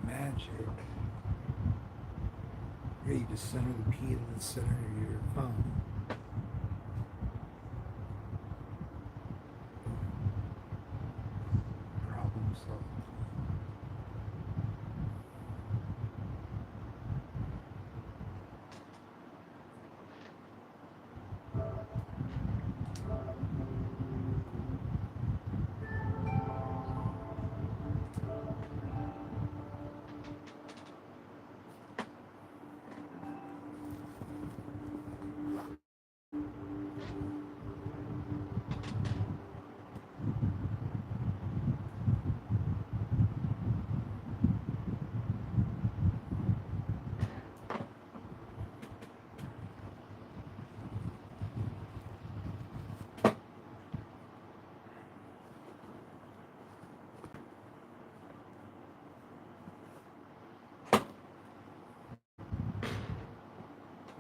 Magic. Yeah, you just center the P to the center of your phone. Problem solved.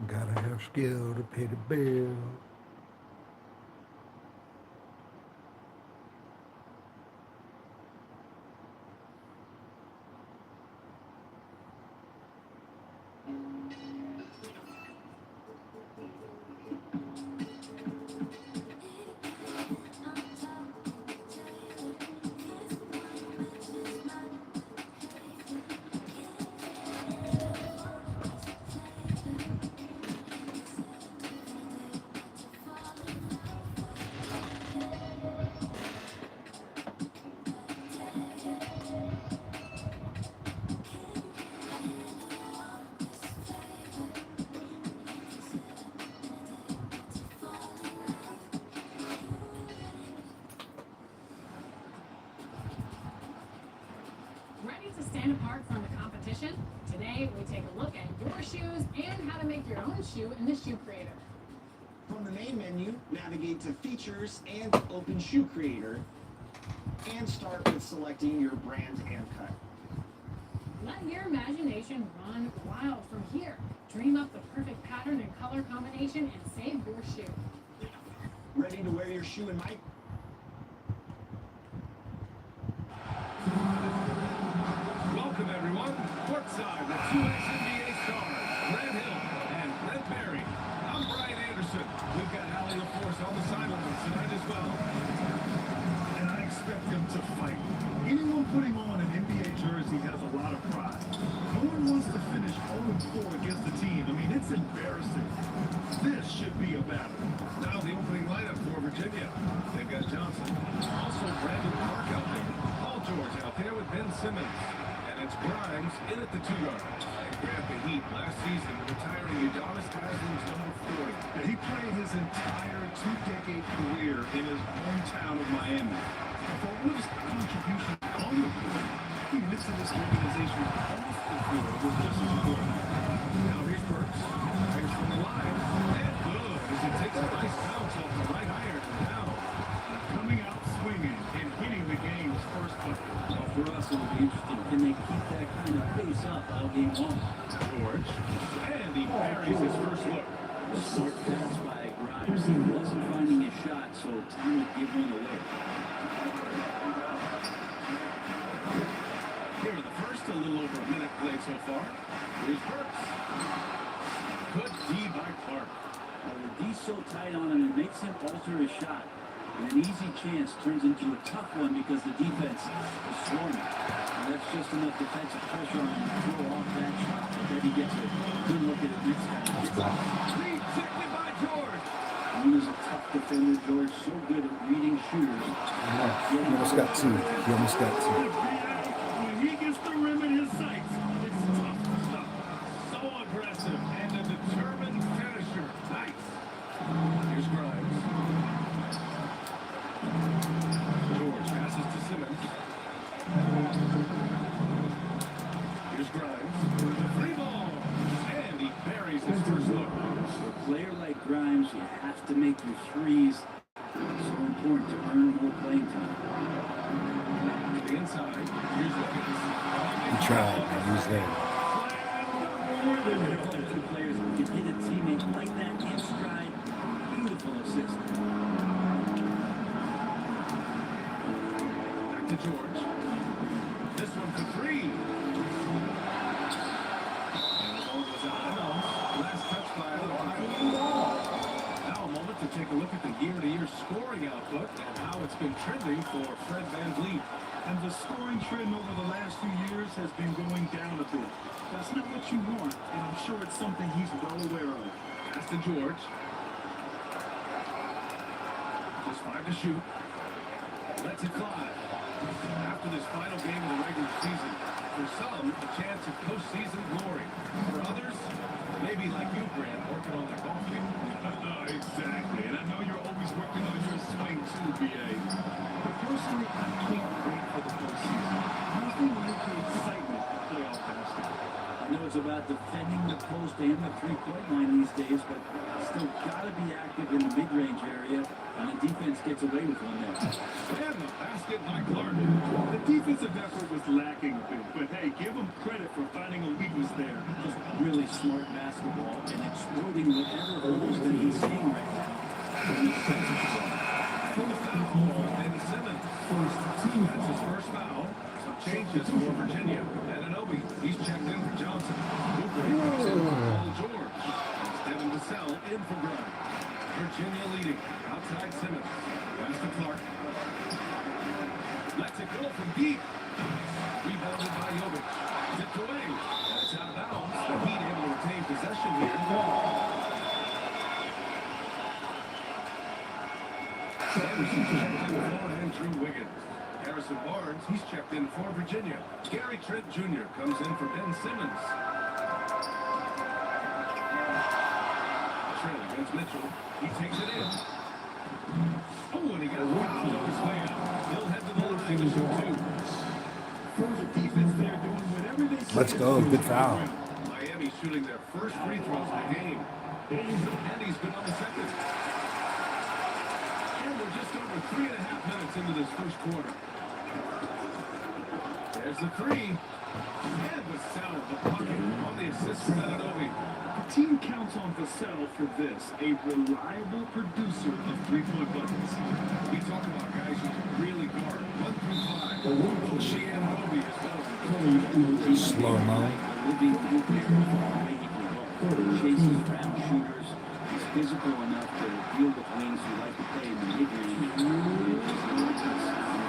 Gotta have skill to pay the bill. Ready to stand apart from the competition? Today, we take a look at your shoes and how to make your own shoe in the Shoe Creator. From the main menu, navigate to Features and open Shoe Creator, and start with selecting your brand and cut. Let your imagination run wild from here. Dream up the perfect pattern and color combination and save your shoe. Ready to wear your shoe in Mike? Welcome, everyone. Courtside with two ex-NBA stars, Grant Hill and Brent Barry. I'm Brian Anderson. We've got Allie LaForce on the sidelines tonight as well. And I expect them to fight. Anyone putting on an NBA jersey has a lot of pride. No one wants to finish 0-4 against the team. I mean, it's embarrassing. This should be a battle. Now the opening lineup for Virginia. They've got Johnson. Also Brandon Clark out there. Paul George out there with Ben Simmons. And it's Grimes in at the 2-yard. And grabbed the Heat last season, retiring Udonis Haslam's number 40. And he played his entire two-decade career in his hometown of Miami. For his contribution on the court, he missed this organization almost before was just as important. Now here's Burks. Here's from the line. And good as he takes a nice bounce off the right iron now. Coming out swinging and hitting the game's first bucket. Well, for us, it'll be interesting. Can they keep that kind of pace up all game long? George. And he buries his first look. A short pass by Grimes. He wasn't finding his shot, so time to give one away. Here in the first, a little over a minute played so far. Here's Burks. Good D by Clark. The D's so tight on him, it makes him alter his shot. And an easy chance turns into a tough one because the defense is swarming. And that's just enough defensive pressure on him to throw off that shot. But then he gets a good look at it next time. Rejected by George. He is a tough defender, George. So good at reading shooters. You almost got two. You almost got two. When he gets the rim in his sights, it's tough stuff. So aggressive and a determined finisher. Nice. Here's Grimes. George passes to Simmons. Here's Grimes. Free ball. And he buries his first look. For a player like Grimes, you have to make your threes. So important to earn more playing time. To the inside. Here's Wiggins. He tried. He was there. Two players who can hit a teammate like that in stride. Beautiful assist. Back to George. trending for Fred VanVleet. And the scoring trend over the last few years has been going down a bit. That's not what you want, and I'm sure it's something he's well aware of. Pass to George. Just 5 to shoot. Lets it fly. After this final game of the regular season, for some, a chance of postseason glory. For others, maybe like you, Grant, working on their golf game. Exactly, and I know you're always working on your swing too, B.A. But personally, I can't wait for the postseason. Nothing like the excitement of playoff basketball. I know it's about defending the post and the three-point line these days, but still gotta be active in the mid-range area, and the defense gets away with one there. And the basket by Clark. The defensive effort was lacking a bit, but hey, give them credit for finding a weakness there. Just really smart basketball and exploiting whatever holes that he's seeing right now. For the foul on Ben Simmons. That's his first foul. Some changes for Virginia. Ananobi, he's checked in for Johnson. Oubre comes in for Paul George. It's Devin Vassell in for Grimes. Virginia leading. Outside Simmons. Pass to Clark. Lets it go from deep. Rebounded by Jovic. Tipped away. That's out of bounds. The Heat able to retain possession here. Anderson checked in for Andrew Wiggins. Harrison Barnes, he's checked in for Virginia. Gary Trent Jr. comes in for Ben Simmons. Trent against Mitchell. He takes it in. Oh, and he got fouled on his way out. He'll head to the line to shoot two. Further defense there doing whatever they can. Let's go. Good foul. Miami shooting their first free throws of the game. And he's been on the second. And we're just over 3.5 minutes into this first quarter. There's the three. And Vassell, the pocket on the assist from Ananobi. The team counts on Vassell for this, a reliable producer of three-point buckets. We talk about guys who can really guard 1 through 5. She and Ananobi as well. Slow-mo. Living nuclear the way he can go. Chases around shooters. He's physical enough to deal with wings who like to play in the mid-range. He's an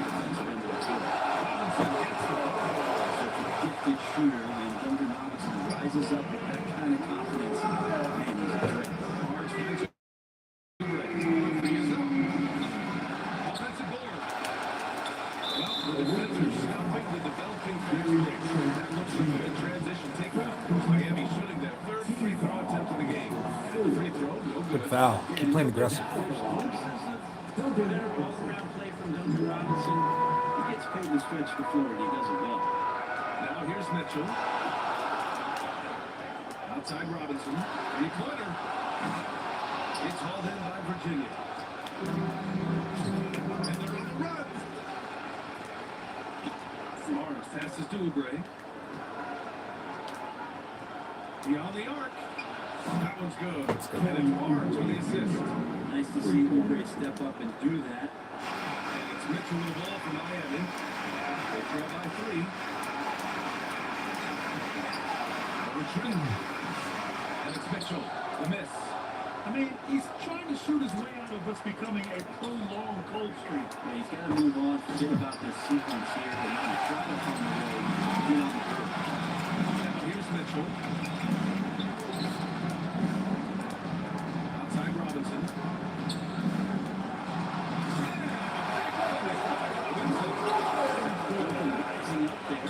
defensive end of the field. Such a gifted shooter, and Duncan Robinson rises up with that kind of confidence. Man, he's a threat. Barnes finds it. Offensive board. Well, the defenders stopping the developing fast break. That looks like a good transition takeout. Miami shooting their third free throw attempt of the game. And the free throw, no good. Good foul. Keep playing aggressive. Better all-around play from Duncan Robinson. He gets paid to stretch the floor, and he does it well. Now here's Mitchell. Outside Robinson. Three-pointer. It's hauled in by Virginia. And they're on the run. Barnes passes to Oubre. Beyond the arc. That one's good. And it's Barnes with the assist. Nice to see Oubre step up and do that. And it's Mitchell with the ball for Miami. They trail by 3. Trent. And it's Mitchell. The miss. I mean, he's trying to shoot his way out of what's becoming a prolonged cold streak. Yeah, he's got to move on, forget about this sequence here, and now try to find a way to get on the court. Now here's Mitchell. Outside Robinson. Rising up there,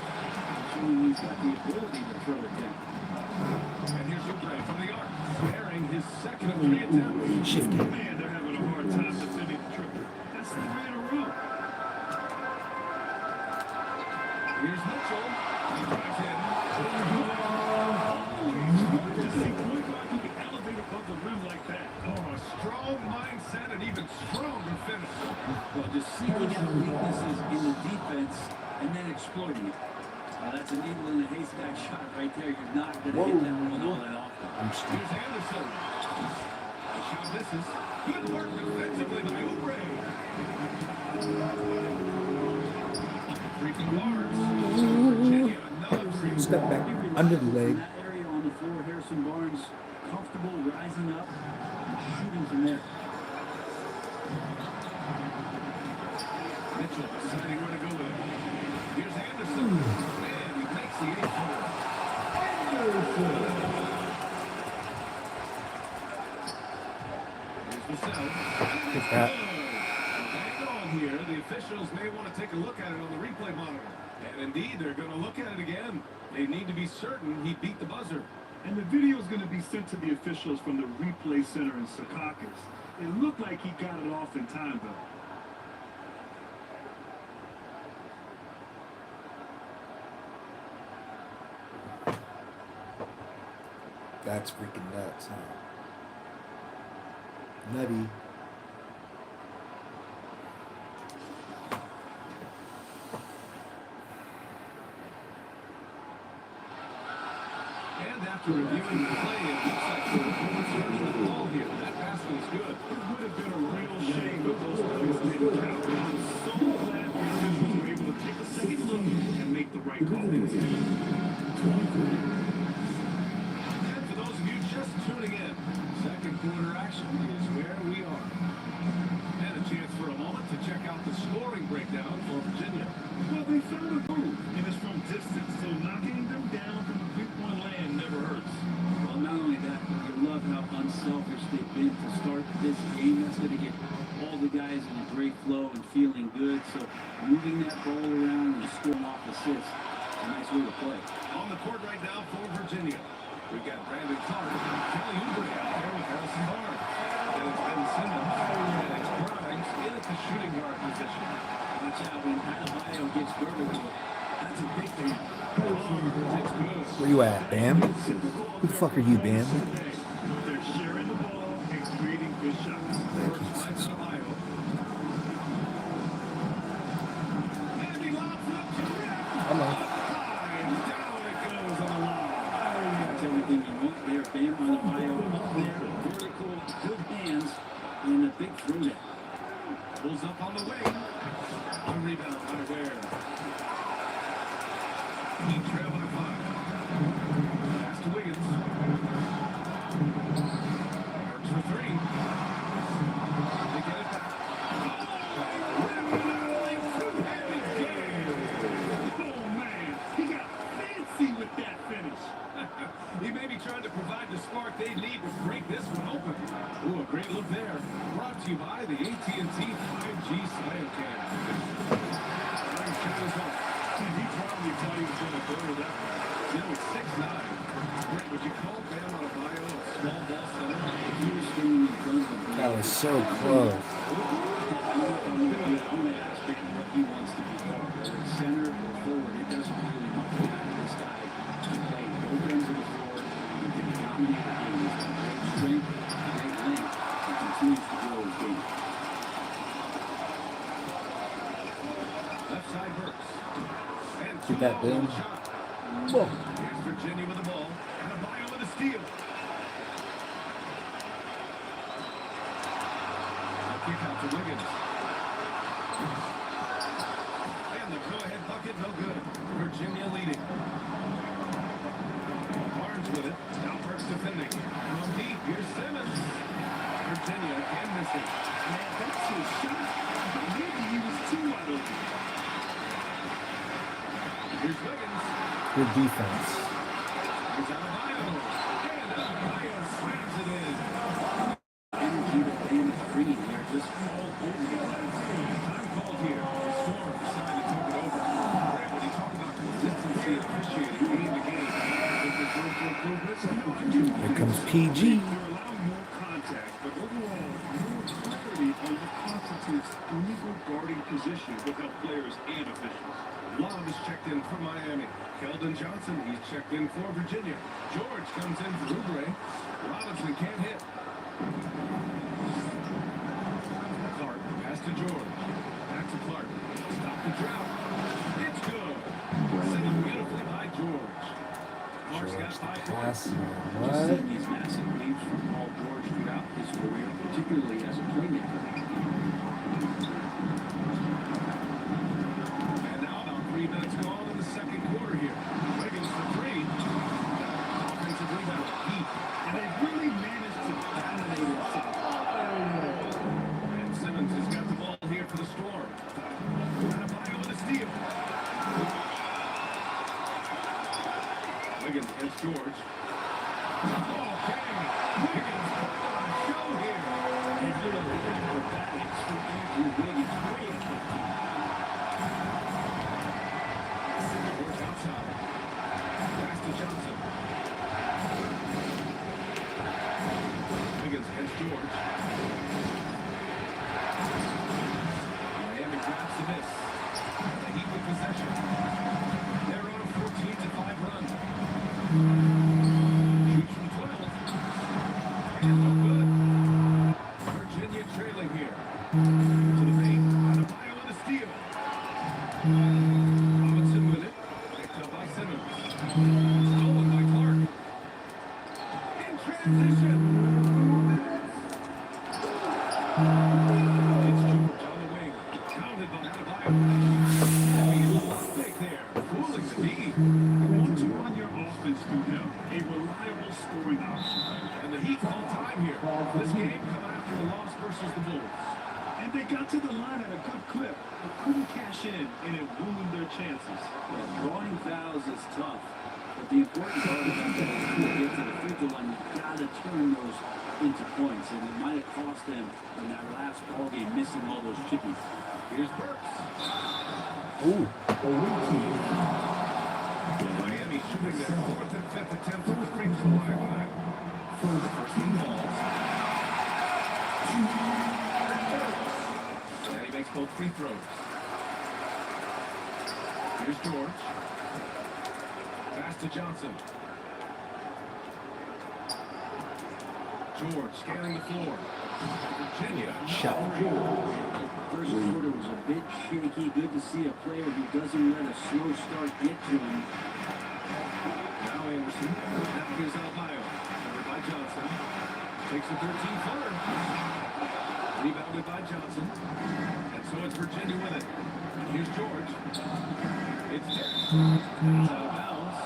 showing he's got the ability to throw it down. And here's Oubre from the arc, bearing his second of 3 attempts. Shifty. Man, they're having a hard time defending the triple. That's 3 in a row. Here's Mitchell. He drives in. To see point guard who can elevate above the rim like that. Oh, a strong mindset and even stronger finish. Well, just seeking out weaknesses in the defense and then exploiting it. That's a needle in a haystack shot right there. You're not going to hit that one all that often. Here's Anderson. The shot misses. Good work defensively by Oubre. Three from Barnes. Virginia, another three. Step back. Under the leg. In that area on the floor, Harrison Barnes comfortable rising up and shooting from there. Mitchell deciding where to go with it. Here's Anderson. And he makes the 8-4. Here's Vassell. Get that. Hang on here. The officials may want to take a look at it on the replay monitor. And indeed, they're going to look at it again. They need to be certain he beat the buzzer. And the video is going to be sent to the officials from the replay center in Secaucus. It looked like he got it off in time, though. That's freaking nuts, huh? Nutty. And after reviewing the play, it looks like the performance version of the ball here. That pass was good. It would have been a real shame if those plays didn't count. I'm so glad the officials were able to take a second look and make the right call. And for those of you just tuning in, second quarter action is where we are. And a chance for a moment to check out the scoring breakdown for Virginia. Well, they found a move, and it's from distance, so knocking them down from the three-point land never hurts. Well, not only that, but you love how unselfish they've been to start this game. That's going to get all the guys in a great flow and feeling good. So moving that ball around and scoring off assists, a nice way to play. On the court right now for Virginia, we've got Brandon Clark and Kelly Oubre out there with Harrison Barnes. And it's Ben Simmons and it's Grimes in at the shooting guard position. Watch out when Adebayo gets girded to it. That's a big thing. It's good. Where you at, Bam? Who the fuck are you, Bam? They're sharing the ball and creating good shots. Finds Adebayo. And he lobs it up to the rim. Come on. And down it goes on the line. That's everything you want there. Bam Adebayo up there. Vertical, good hands, and a big throwdown. Pulls up on the wing. On rebound, unaware. He traveled to 5. Pass to Wiggins. Works for 3. They get it back. Oh, man, he got fancy with that finish. He may be trying to provide the spark they need to break this one open. Ooh, a great look there. Brought to you by the AT&T 5G Siocam. Nice shot as well. He probably thought he was going to burn that one. You know, it's 6'9". Brett, would you call Bam Adebayo a small ball center? If he was standing in front of him, That was so close. aspect of what he wants to be. Whether it's center or forward, it doesn't really matter. This guy can play both ends of the floor. He can dominate the game. He's got great strength, great length. He continues to grow his game. Left side Burks. And Get that, two Bam. shot. Whoa. Here's Virginia with the ball. And Adebayo with a steal. A kick out to Wiggins. And the go-ahead bucket, no good. Virginia leading. Barnes with it. Now Burks defending. From deep, here's Simmons. Virginia again missing. Man, that's his shot. But maybe he was too wide open. Here's Wiggins. Good defense. Here's Adebayo. And Adebayo slams it in. Energy that Bam is bringing here just all over the place. Time called here. The Storm decided to take it over. Brett, when you talk about consistency and officiating game to game, is there room for improvement? No, I do. Here comes PG. They're allowing more contact, but overall, more clarity on what constitutes legal guarding position will help players and officials. Love is checked in for Miami. Keldon Johnson, he's checked in for Virginia. George comes in for Oubre. Robinson can't hit. Clark, pass to George. Back to Clark. Stop the drought. It's good. Sent it beautifully by George. Clark's got 5 points. Pass. Just What? seeing these massive leaps from Paul George throughout his career, particularly as a playmaker. And now about 3 minutes gone in the second quarter here. Wiggins for 3. Offensive rebound. Heat. And they really And no good. Virginia trailing here. To the paint. Adebayo with a steal. Robinson with it. Picked up by Simmons. Stolen by Clark. In transition. It's George on the wing. Counted by Adebayo. Having a little mistake there. Fooling the D. You want to run your offense through him. A reliable scoring option. And the Heat on time here. This game coming after the loss versus the Bulls. And they got to the line at a good clip, but couldn't cash in, and it ruined their chances. Well, drawing fouls is tough, but the important part about that is when you get to the free throw line, you've got to turn those into points, and it might have cost them in that last ball game missing all those chippies. Here's Burks. Ooh. Miami shooting their fourth and fifth attempt at the free throw line. First team balls. And he makes both free throws. Here's George. Pass to Johnson. George scanning the floor. Virginia. Shot. First quarter was a bit shaky. Good to see a player who doesn't let a slow start get to him. Now Anderson. Now here's Adebayo. Covered by Johnson. Takes the 13-footer. Rebounded by Johnson. And so it's Virginia with it. And here's George. It's It's out of bounds.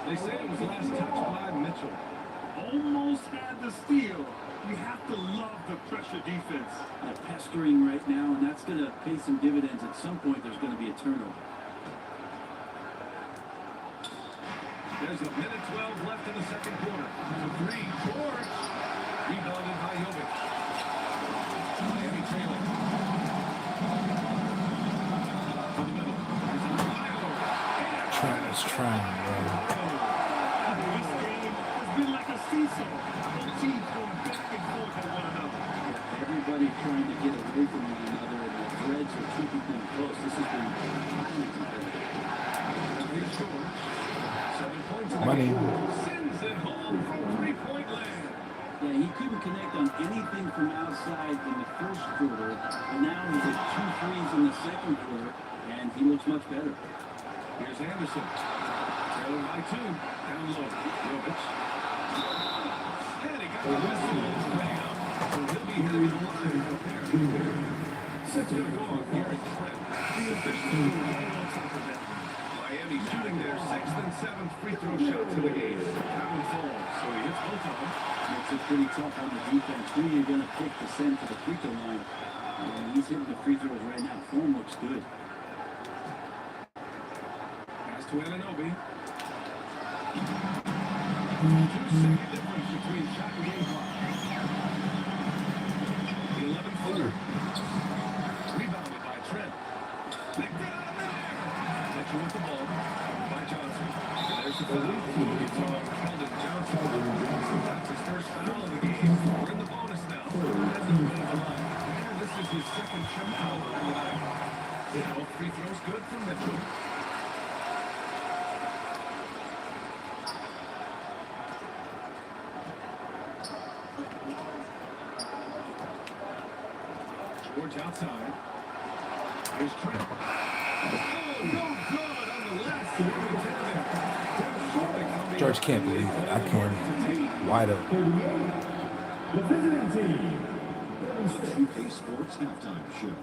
They say it was last touched by Mitchell. Almost had the steal. You have to love the pressure defense. They're pestering right now, and that's going to pay some dividends. At some point, there's going to be a turnover. There's a minute 12 left in the second quarter. The three, George. Rebounded by Jovic. Miami trailing. To the middle. There's Adebayo. Trying, bro. This game has been like a seesaw. Both teams going back and forth on one another. Everybody trying to get away from one another, and the threads are keeping them close. This has been highly competitive. Here's George. 7 points in the Money. game. Sends it home from three-point land. Yeah, he couldn't connect on anything from outside in the first quarter, and now he hit 2 threes in the second quarter, and he looks much better. Here's Anderson. Trailing by 2. Down low. Jovic. And he got the whistle on his way out. So he'll be hitting the line up there. It's going to go on Garrett Trent. The officials are right on top of that. Miami shooting their 6th and 7th free throw shots of the game. That one falls. So he hits both of them. Makes it pretty tough on the defense. Who are you going to pick to send to the free throw line? And he's hitting the free throws right now. Form looks good. Pass to Anunoby. 2-second difference between shot and game clock. The 11-footer. Rebounded by Trent. Picked it out of there. Mitchell with the ball. By Johnson. And there's the foul. It's on Keldon Johnson. That's his first foul of the game. We're in the bonus now. That's the middle of the line. And this is his second shot foul of the night. Both free throws good from Mitchell. George outside. Here's Trent. Oh, no good on the last attempt. George can't believe it. I can't. Wide open. The visiting team. UK Sports Halftime Show.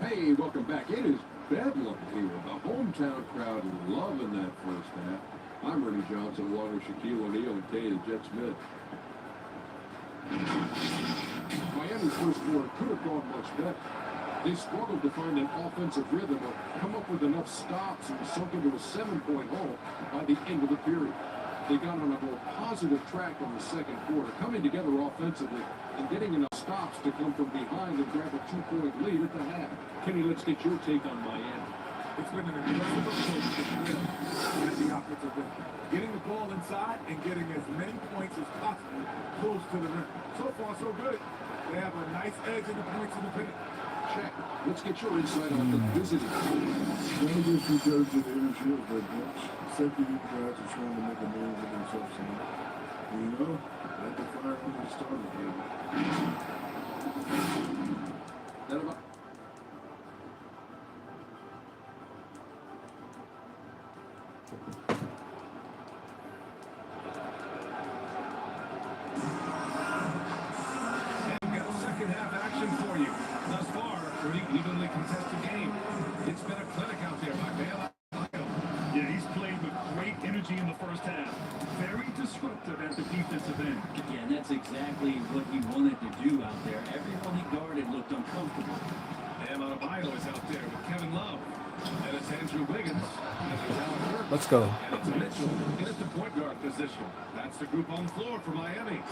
Hey, welcome back. It is bedlam here. The hometown crowd loving that first half. I'm Ernie Johnson along with Shaquille O'Neal and Kay Jet Smith. Miami's first quarter could have gone much better. They struggled to find an offensive rhythm or come up with enough stops and sunk into a 7-point hole by the end of the period. They got on a more positive track in the second quarter, coming together offensively and getting enough stops to come from behind and grab a 2-point lead at the half. Kenny, let's get your take on Miami. It's been an aggressive approach to the rim at the offensive rim. Getting the ball inside and getting as many points as possible close to the rim. So far, so good. They have a nice edge in the points in the paint. Check. Let's get your insight on the visiting team. Rangers because of the energy of their bench. Second, you guys are trying to make a name for themselves tonight. know, let the fire under the starter again. That about And we've got second half action for you. Thus far, pretty evenly contested game. It's been a clinic out there by Bale. Yeah, he's played with great energy in the first half. Very disruptive at the defensive end. Yeah, and that's exactly what he wanted to do out there. Everyone he guarded looked uncomfortable. Bam Adebayo is out there with Kevin Love. And it's Andrew Wiggins. And there's Allen Hurts. Let's go. And it's Mitchell in at the point guard position. That's the group on the floor for Miami.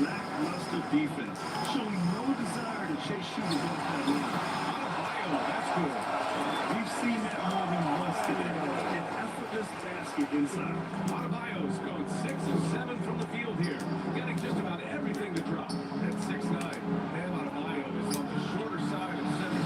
Lackluster defense, showing no desire to chase shooters off that line. Adebayo, that's good. We've seen that more than once today. An effortless basket inside. Adebayo's going 6 of 7 from the field here, getting just about everything to drop. At 6'9", Bam Adebayo is on the shorter side of center.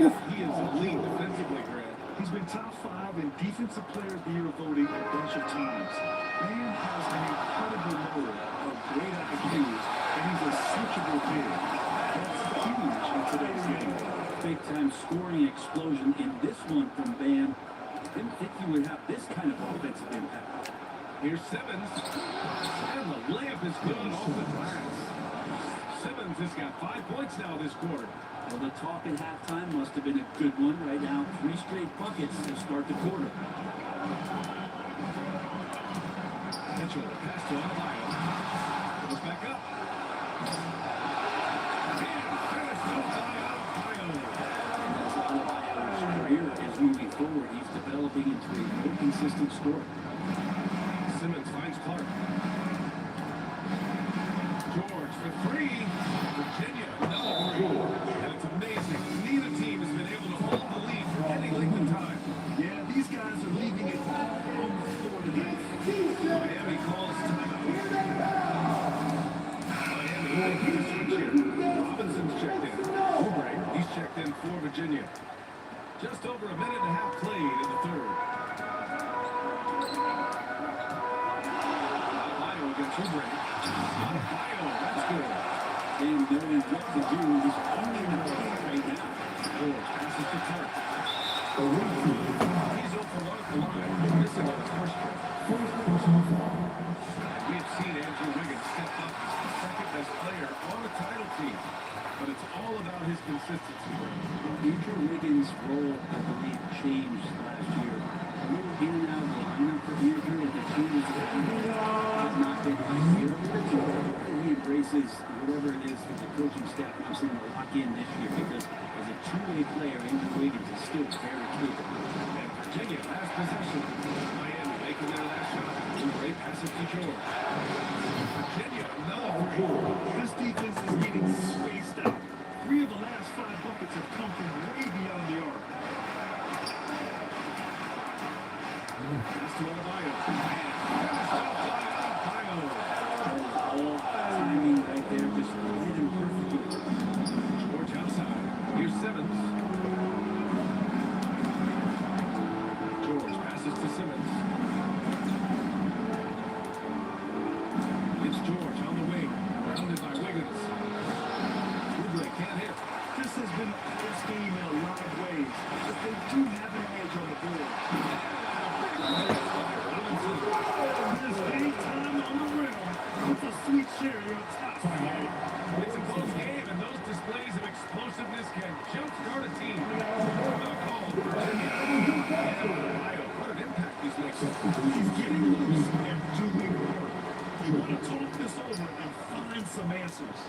Yes, he is elite defensively, Grant. He's been top 5 in Defensive Player of the Year voting a bunch of times. Bam has an incredible motor of great IQs, and he's a switchable big. That's huge in today's game. Big-time scoring explosion in this one from Bam. Didn't think he would have this kind of offensive impact. Here's Simmons, and the layup is good off the glass. Simmons has got 5 points now this quarter. Well, the talk at halftime must have been a good one. Right now, 3 straight buckets to start the quarter. Mitchell, pass to Adebayo. Goes back up. And finished up by Adebayo. Adebayo's career is moving forward. He's developing into a more consistent scorer. Simmons finds Clark. George for 3. Virginia, another 3. And it's amazing. Neither team has been able to hold the lead for any length of time. Yeah, these guys are leaving it all on the floor tonight. Miami calls timeout. Miami making a switch here. Robinson's checked in. Oubre, he's checked in for Virginia. Just over a minute and a half played in the third. Adebayo against Oubre. Adebayo, that's good. And knowing what to do, he's only in the game right now. George passes to Clark. He's over 1 at the line, missing on his first trip. We have seen Andrew Wiggins step up as the second-best player on a title team, but it's all about his consistency. Andrew Wiggins' role, I believe, changed last year. A little in and out of the lineup for Andrew, and the team has not been ideal. And he embraces whatever it is that the coaching staff wants him to lock in this year, because as a two-way player, Andrew Wiggins is still very capable. And Virginia has possession. Miami making their last shot. Oubre passes to George. Virginia, another 3. This defense is getting spaced out. 3 of the last 5 buckets have come from way beyond the arc. Pass to Adebayo. And finished up by Adebayo. All timing right there, just hit him perfectly. George outside. Here's Simmons. George passes to Simmons. It's George on the wing. Rounded by Wiggins. Oubre can't hit. This has been a close game in a lot of ways, but they do have an edge on the board. There's any time on the rim with a sweet cherry on top. It's a close game, and those displays of explosiveness can jumpstart a team. Called Virginia. And Adebayo, what an impact he's making. He's getting loose and doing work. You want to talk this over and find some answers.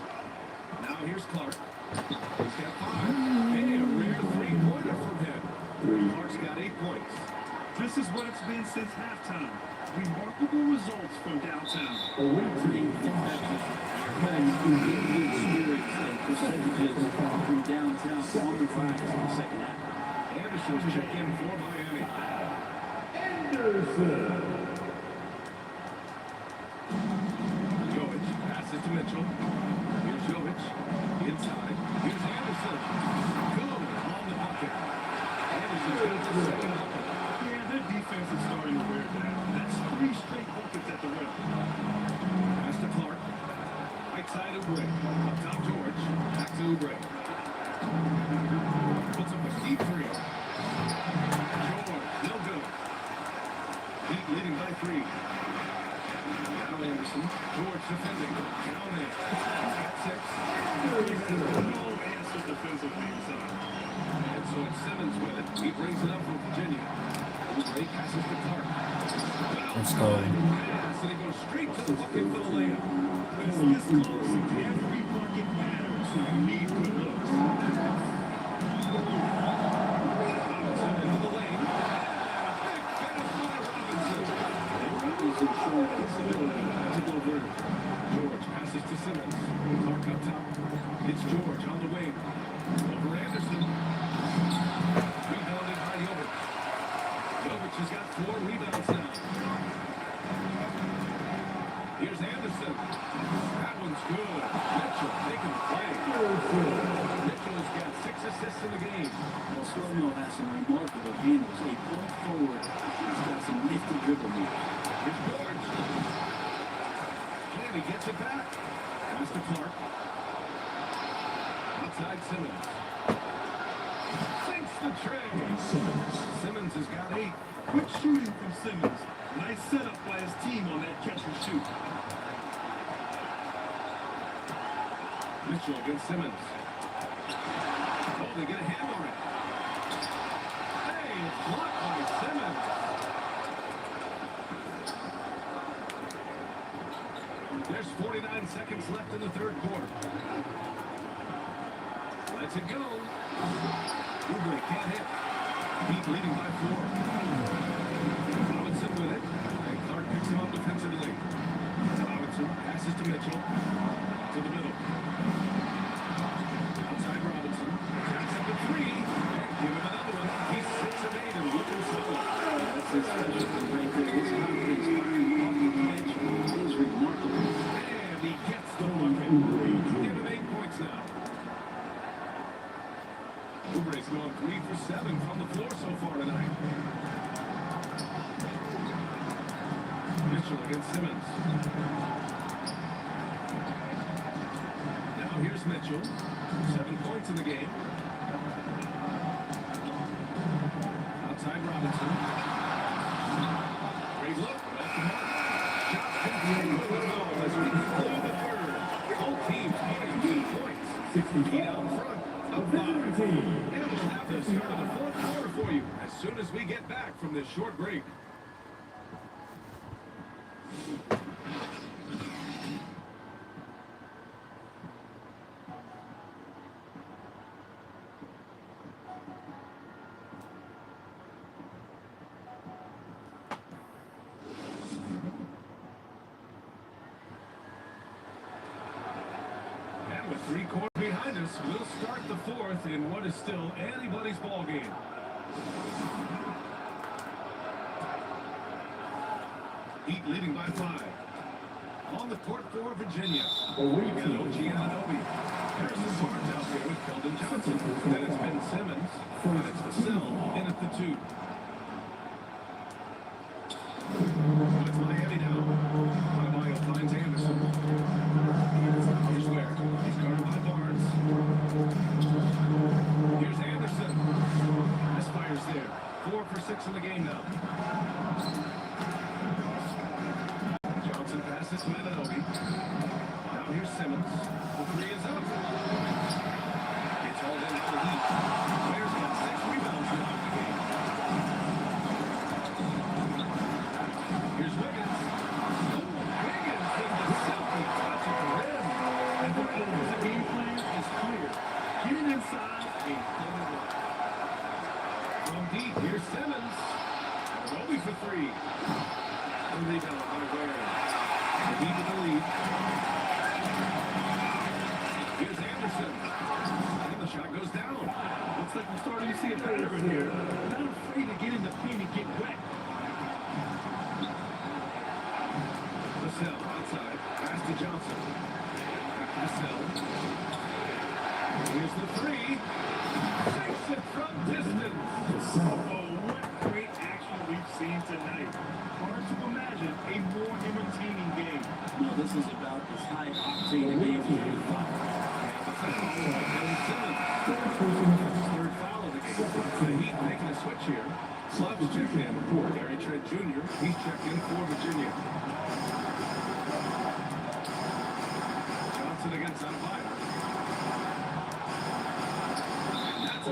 Now here's Clark. He's got 5. Hey, a rare 3-pointer from him. Clark's got 8 points. This is what it's been since halftime. Remarkable results from downtown. Percentages from downtown on the rise in the second half. Anderson's check in for Miami. Jovic passes to Mitchell. Here's Jovic. Inside. Here's Anderson. Good on the bucket. Anderson's got the second bucket. Yeah, their defense is starting to wear down. That's 3 straight buckets at the rim. Pass to Anderson. George defending. Down there. At 6. No answer defensively inside. And so it's Simmons with it. He brings it up from Virginia. Oubre passes to Clark. Let's go. Pass, and he goes straight to the bucket for the layup. When it's this close, every bucket matters. So you need good looks. Robinson into the lane. Big finish by Robinson. Robinson showing flexibility to go vertical. George passes to Simmons. Clark up top. It's George on the wing. Over Anderson. Rebounded by Jovic. Jovic has got 4 rebounds now. Here's Anderson. That one's good. Mitchell making the play. Mitchell's got 6 assists in the game. Well, Stormo has some remarkable handles. A point forward. He's got some nifty dribble moves. Here's George. And he gets it back. Pass to Clark. Outside Simmons. Sinks the tray. Simmons has got 8. Quick shooting from Simmons. Nice setup by his team on that catch and shoot. Mitchell against Simmons. Oh, they get a hand on it. Hey, it's blocked by Simmons. There's 49 seconds left in the third quarter. Lets it go. Oubre can't hit. Heat leading by 4. Robinson with it. And Clark picks him up defensively. Robinson passes to Mitchell. To the middle. Outside Robinson. Jacks up a 3. And give him another one. He's 6 of 8 and looking solid. That's his special thing right there. His confidence firing off the bench is remarkable. And he gets the bucket. Give him 8 points now. Oubre's going 3 for 7 from the floor so far tonight. Mitchell against Simmons. Now here's Mitchell. 7 points in the game. Outside Robinson. Great look. At the mark. Shot continues to go as we conclude the third. Both teams getting 2 points. 16 out front. Up 5. And we'll have the start of the fourth quarter for you as soon as we get back from this short break. And with 3 quarters behind us, we'll start the fourth in what is still anybody's ball game. Heat leading by 5. On the court for Virginia. We got OG Anunoby. Harrison Barnes out there with Keldon Johnson. Then it's Ben Simmons. And it's Vassell in at the 2. It's Miami now. Adebayo finds Anderson. Here's Ware. He's guarded by Barnes. Here's Anderson. Misfires there. 4 for 6 in the game now. Johnson passes to Anunoby. Now here's Simmons. The 3 is up. It's all in for the Heat. Ware's got 6 rebounds now in the game. Here's Wiggins. Wiggins with the selfie touch at the rim. And for Oakland, the game plan is clear. Get it inside and clean it up. From deep, here's Simmons. Anunoby for 3. The rebound by Ware. The Heat in the lead. Here's Anderson. And the shot goes down. Looks like we're starting to see a pattern here. Not afraid to get in the paint and get wet. Vassell outside. Pass to Johnson. Vassell. Here's the 3. Takes it from distance. Oh, what great action we've seen tonight. Hard to imagine a more entertaining game. No, this is about as high octane a game as you can find. Third foul of the game. The Heat making a switch here. Clubs checked in. Gary Trent Jr. He's checked in for Virginia.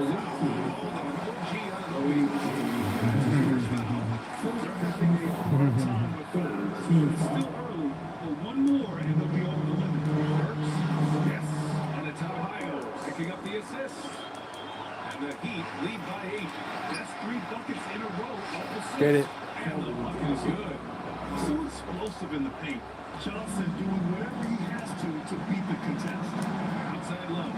Hold on, OG They're having a hard time with fouls. It's still early, but one more and they'll be over the limit. Burks? Yes. and it's Ohio picking up the assist. And the Heat lead by 8. That's 3 buckets in a row off the 6. Get it. And the bucket is good. So explosive in the paint. Johnson doing whatever he has to beat the contest. Outside Love.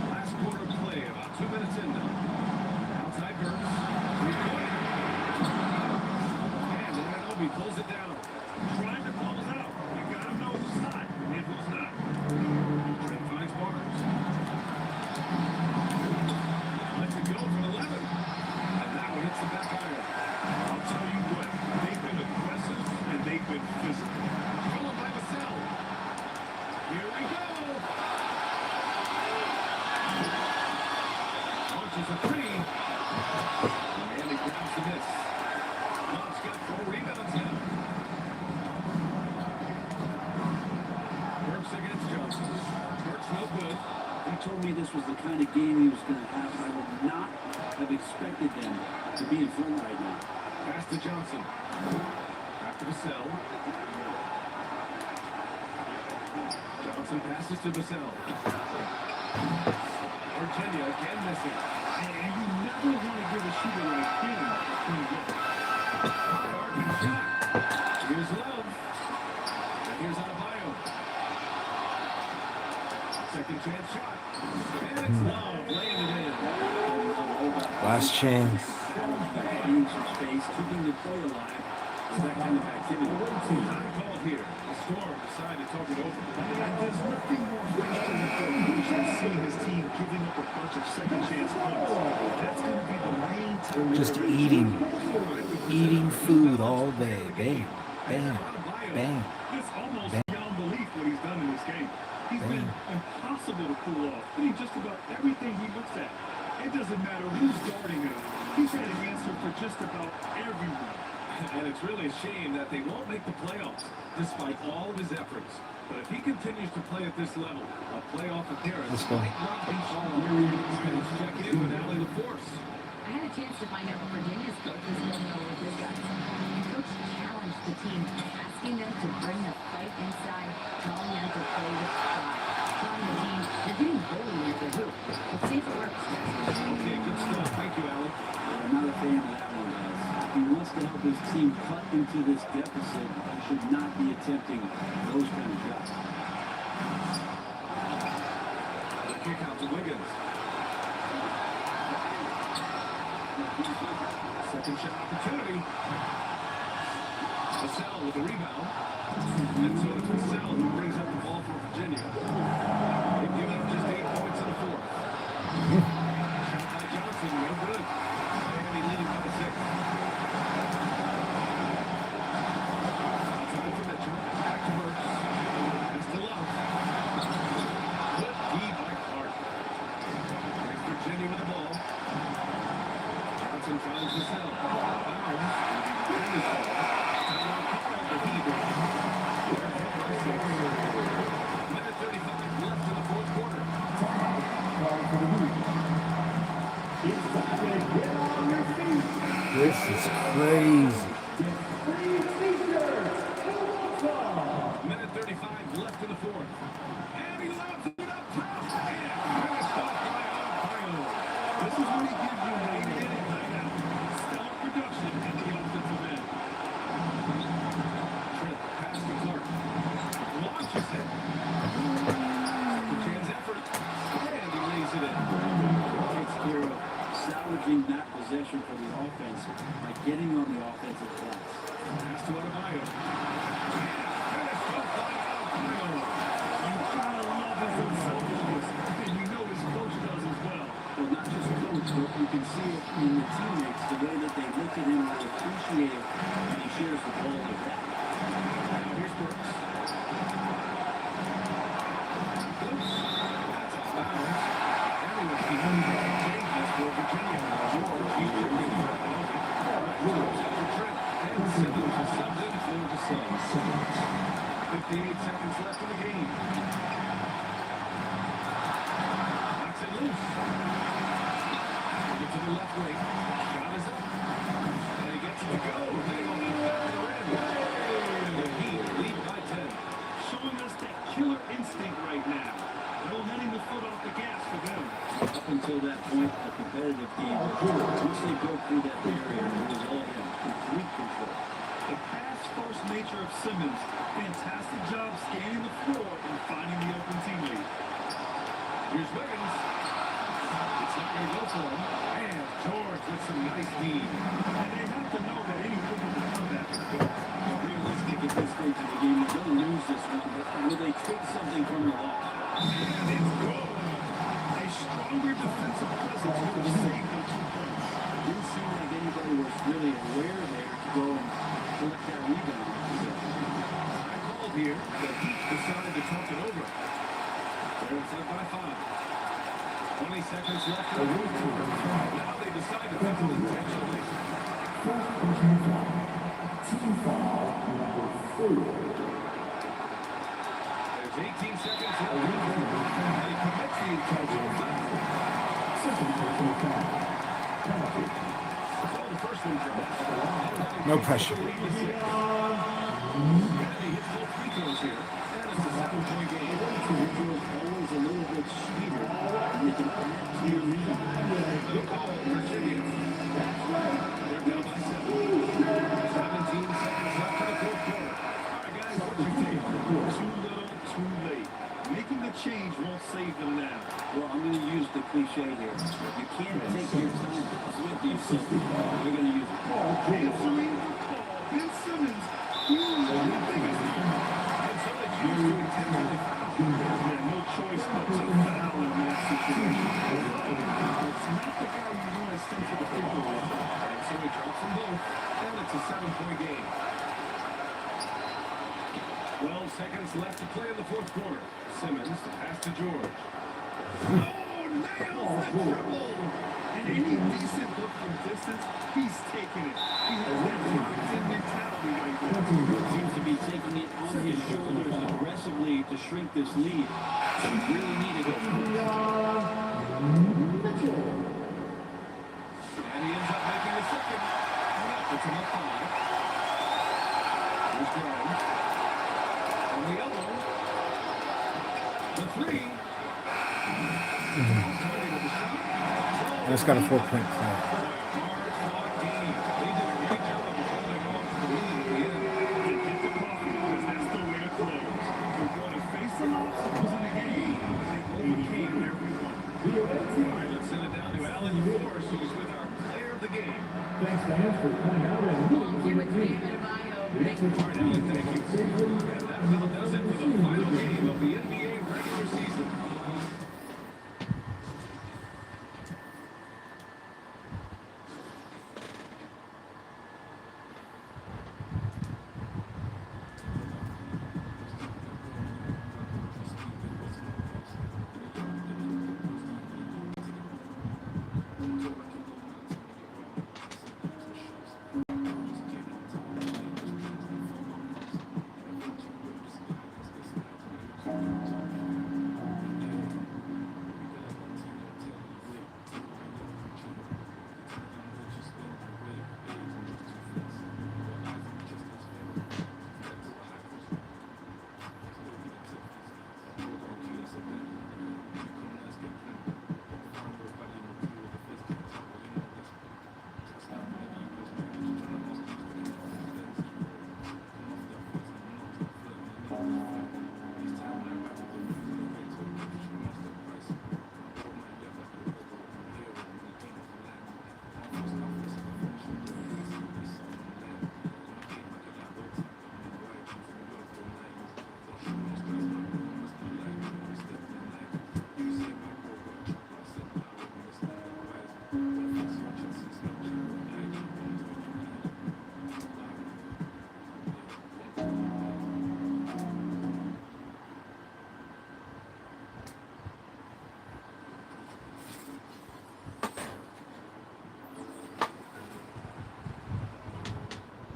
Last quarter of play, about 2 minutes in now. Outside Burks. 3-point. And Anunoby pulls it down. Trying to close out. You gotta know who's hot and who's not. Trent finds Barnes. Lets it go from 11. And that one hits the back iron. I'll tell you what, they've been aggressive and they've been physical. Followed by Vassell. Here we go. Launches a 3. And he grabs the miss. Love's got 4 rebounds now. Burks against Johnson. Burks no good. He told me this was the kind of game he was going to have. I would not have expected them to be in front right now. Pass to Johnson. Back to Vassell. Johnson passes to Vassell. Virginia again missing. And you never want to give a shooter like him a free look. Harden shot. Here's Love. And here's Adebayo. Second chance shot. And it's Love laying it in. Last chance. Finding some space, keeping the play alive is that kind of activity. Time called here. The Storm decide to talk it over. There's nothing more frustrating for a coach than seeing his team giving up a bunch of second chance points. That's going to be the main time. Just eating food all day. Bam, bam, bam. It's almost beyond belief what he's done in this game. He's been impossible to pull off, but just about everything he looks at. It doesn't matter who's guarding him. He's got an answer for just about everyone. And it's really a shame that they won't make the playoffs, despite all of his efforts. But if he continues to play at this level, a playoff appearance Let's go. might not be far off. Let's check in with Allie LaForce. I had a chance to find out what Virginia's coaches will know with this guy. The coach challenged the team, asking them to bring the fight inside, telling them to play with pride, telling the team they're getting bullied at the hoop. Let's see if it works. Okay, good stuff. Thank you, Allie. I'm not a fan of that one, guys. If he wants to help his team cut into this deficit, he should not be attempting those kind of shots. The kick out to Wiggins. Second shot opportunity. Vassell with the rebound. And so it's Vassell who brings up the ball for Virginia. They've given up just 8 points in the fourth. Shot by Johnson, no good. Miami leading by 6. Outside for Mitchell. Back to Burks. Pass to Love. Good D by Clark. Here's Virginia with the ball. Johnson finds Vassell. Bounds. Timeout called the Heat. They're ahead by 6. Minute 35 left in the fourth quarter. This is crazy. Minute 35 left in the fourth. And he lobs it up top. And finished off by Adebayo. This is what he gives you when you get it right now. Stellar production at the offensive end. Trent pass to Clark. Launches it. Second chance effort. And he lays it in. Takes care of salvaging that possession for the offense by getting on the offensive glass. Pass to Adebayo. Finished off by Adebayo. You gotta love his unselfishness, and you know his coach does as well. Well, not just coach, but you can see it in the teammates, the way that they look at him, they appreciate it, and he shares the ball like that. Now here's Brooks. That's out of bounds. And he was behind the changes for Virginia. He's tripping for Anunoby. Brooks up for Trent. And Simmons is subbed in for the Suns. 58 seconds left in the game. loose. Get to the left wing. Shot is up. And he gets it to go. They go back to the rim. The Heat lead by 10. Showing us that killer instinct right now. No letting the foot off the gas for them. Up until that point, a competitive game. Once they broke through that barrier, it was all him. Complete control. The pass-first nature of Simmons. Fantastic job scanning the floor and finding the open teammate. Here's Wiggins. It's not going to go for him. And George with some nice D. And they have to know that any quicker than comeback is good. Realistic at this stage of the game. They're going to lose this one, but will they take something from the loss? And it's good. A stronger defensive presence would have saved them 2 points. Didn't seem like anybody was really aware there to go and collect that rebound. I called here. The Heat decided to talk it over. They're up by 5. 20 seconds left in the room. Now they decide to foul intentionally. There's 18 seconds left. And he commits the intentional foul. So the first one drops. No pressure. And he hits both free throws here. And it's a 7-point game. Always a little bit sweeter. You can add to your lead. The call, Virginia. They're down by 7. 17 seconds left in the fourth quarter. All right, guys, what you think? Too little, too late. Making the change won't save them now. Well, I'm going to use the cliche here. You can't take your time with these something. You're going to use it. Answering the call, Ben Simmons, usually the biggest man. And so they choose to intentionally foul. They had no choice but to foul in that situation. It's not the guy you want to send to the free throw line. And so he drops them both. And it's a 7-point game. 12 seconds left to play in the fourth quarter. Simmons, the pass to George. Oh, nails the triple! And any decent look from distance, he's taking it. He has that Robinson mentality right there. Seems to be taking it on his shoulders aggressively to shrink this lead. So he really needed it. And he ends up making the second. And that puts him up 5. Here's Grimes. On the elbow. The 3. That's got a 4-point play. Hard-fought game. They did a great job of holding off the lead at the end. Get the coffee, because that's the way to close. We're going to face some obstacles in the game. They overcame every one. All right, let's send it down to Alan Force, who's with our player of the game. Along here with David Abayo. All right, Alan, thank you. And that will does it for the final game of the NBA regular season.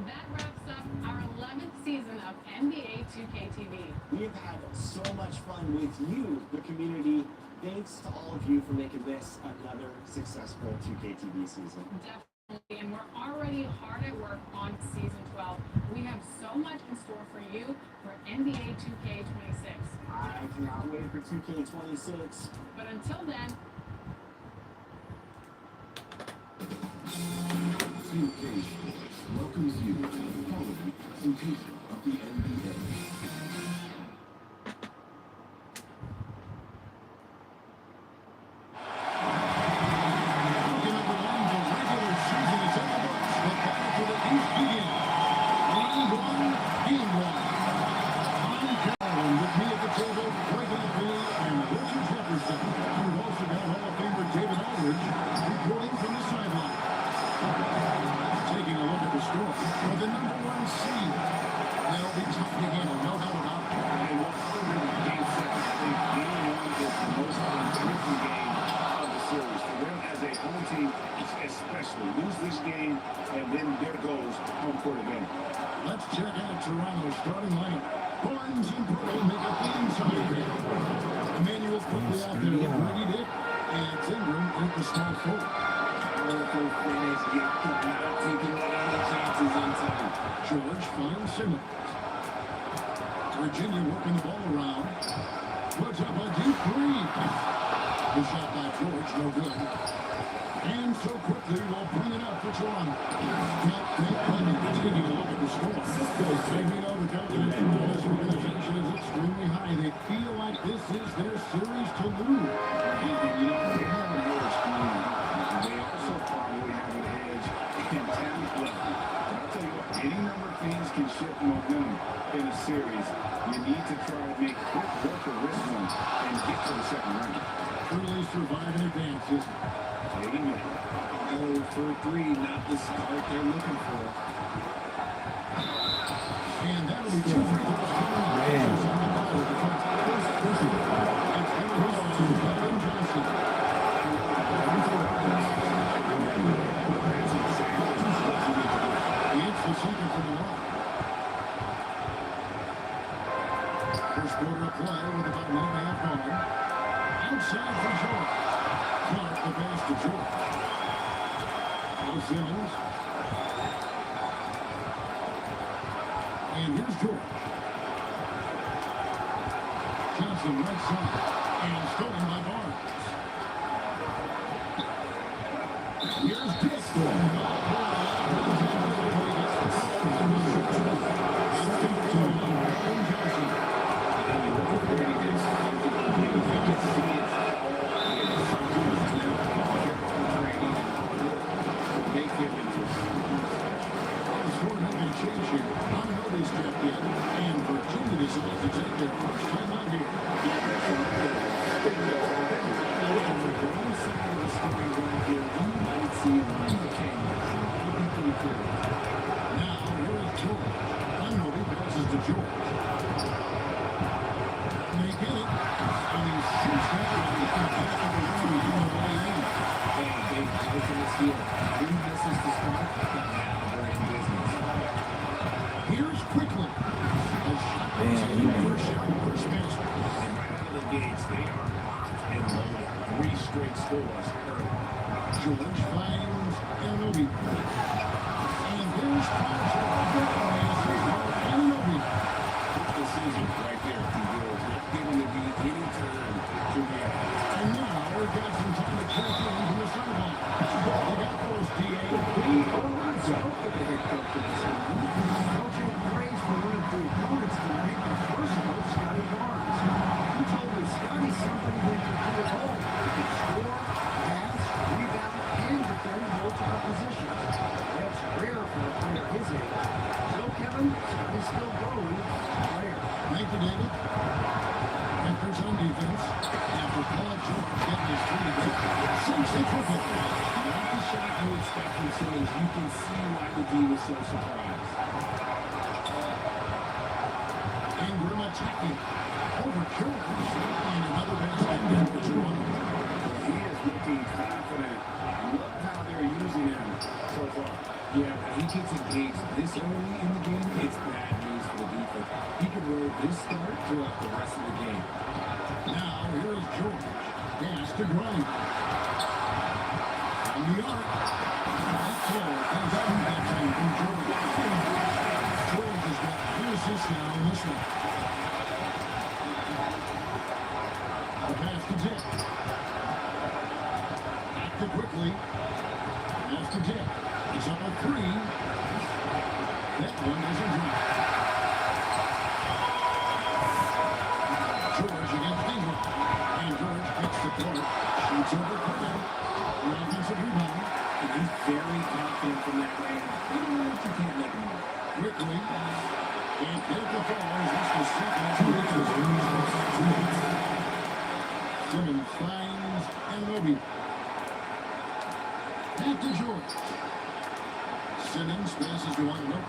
That wraps up our 11th season of NBA 2K TV. We have had so much fun with you, the community, Thanks to all of you for making this another successful 2KTV season. Definitely, and we're already hard at work on season 12. We have so much in store for you for NBA 2K26. I cannot wait for 2K26. But until then, 2K Sports welcomes you to the following presentation of the NBA. Especially lose this game, and then there goes home court advantage. Let's check out Toronto's starting lineup. Barnes and Pearl make up the inside here. Emmanuel quickly out there with Grady Dick, and Ingram at the small forward. Powerful finish, yet not taking any chances in time. George finds Simmons. Virginia working the ball around. Puts up a deep three. The shot by George, no good. And so quickly, we'll bring it up for Toronto. Now, taking a look at the score. They know the confidence in this organization is extremely high. They feel like this is their series to lose. And you know, they have a George community. They also probably have an edge in talent level. But I'll tell you what, any number of things can shift momentum in a series. You need to try to make quick work of this one and get to the second round. Truly surviving advances. 80 minutes. Oh, for three, not the start they're looking for. And that'll be two free throws. It's the second from the line. First quarter of play with about a minute and a half gone. Outside for George. Clark the pass to George. Now Simmons. And here's George. Johnson right side. And stolen by Barnes. Here's Dick. And Virginia is about to take their first time out here. Now, here is George. Unruly passes to George. They get it. And he shoots that one in the back of the rim on the way in. They open this field. 3 misses to start, but now they're in business. Here's quickly. A shot goes in. First shot, first miss. And right out of the gates, they are locked and loaded. 3 straight scores early. George finds Anunoby. And there's Patrick Anunoby. Decision right there from George. Not giving the beat any time to react. And now we've got some time to check in from the sideline. They got close, D.A. Coaching praise for winning the opponents tonight. First of all, Scotty Barnes. He told me Scotty's somebody who can do it all. He can score, pass, rebound, and defend multiple positions. That's rare for a player his age. So, Kevin, Scotty's still growing. Rare. Thank you, David. Panthers on defense. After Paul George getting his three to go. Sinks the triple. Not the shot you expect from Simmons. You can see why the D was so surprised. Ingram attacking. Over George. And another basket down for Toronto. He is looking confident. Love how they're using him so far. Yeah, when he gets engaged this early in the game, it's bad news for the defense. He could roll this start throughout the rest of the game. Now, here is George. Pass to Gray. On the arc. George has got 2 assists now in this one. The pass to Dick. Back to Quickly. Pass to Dick. He's up a 3. That one doesn't drop. George against Ingram. And George picks the court. Shoots over Curry. The offensive rebound. And he's very confident from that range. Even when you can't make him move. Quickly. And hit the falls. That's the second. Simmons finds Anunoby. Back to George. Simmons passes to Anunoby.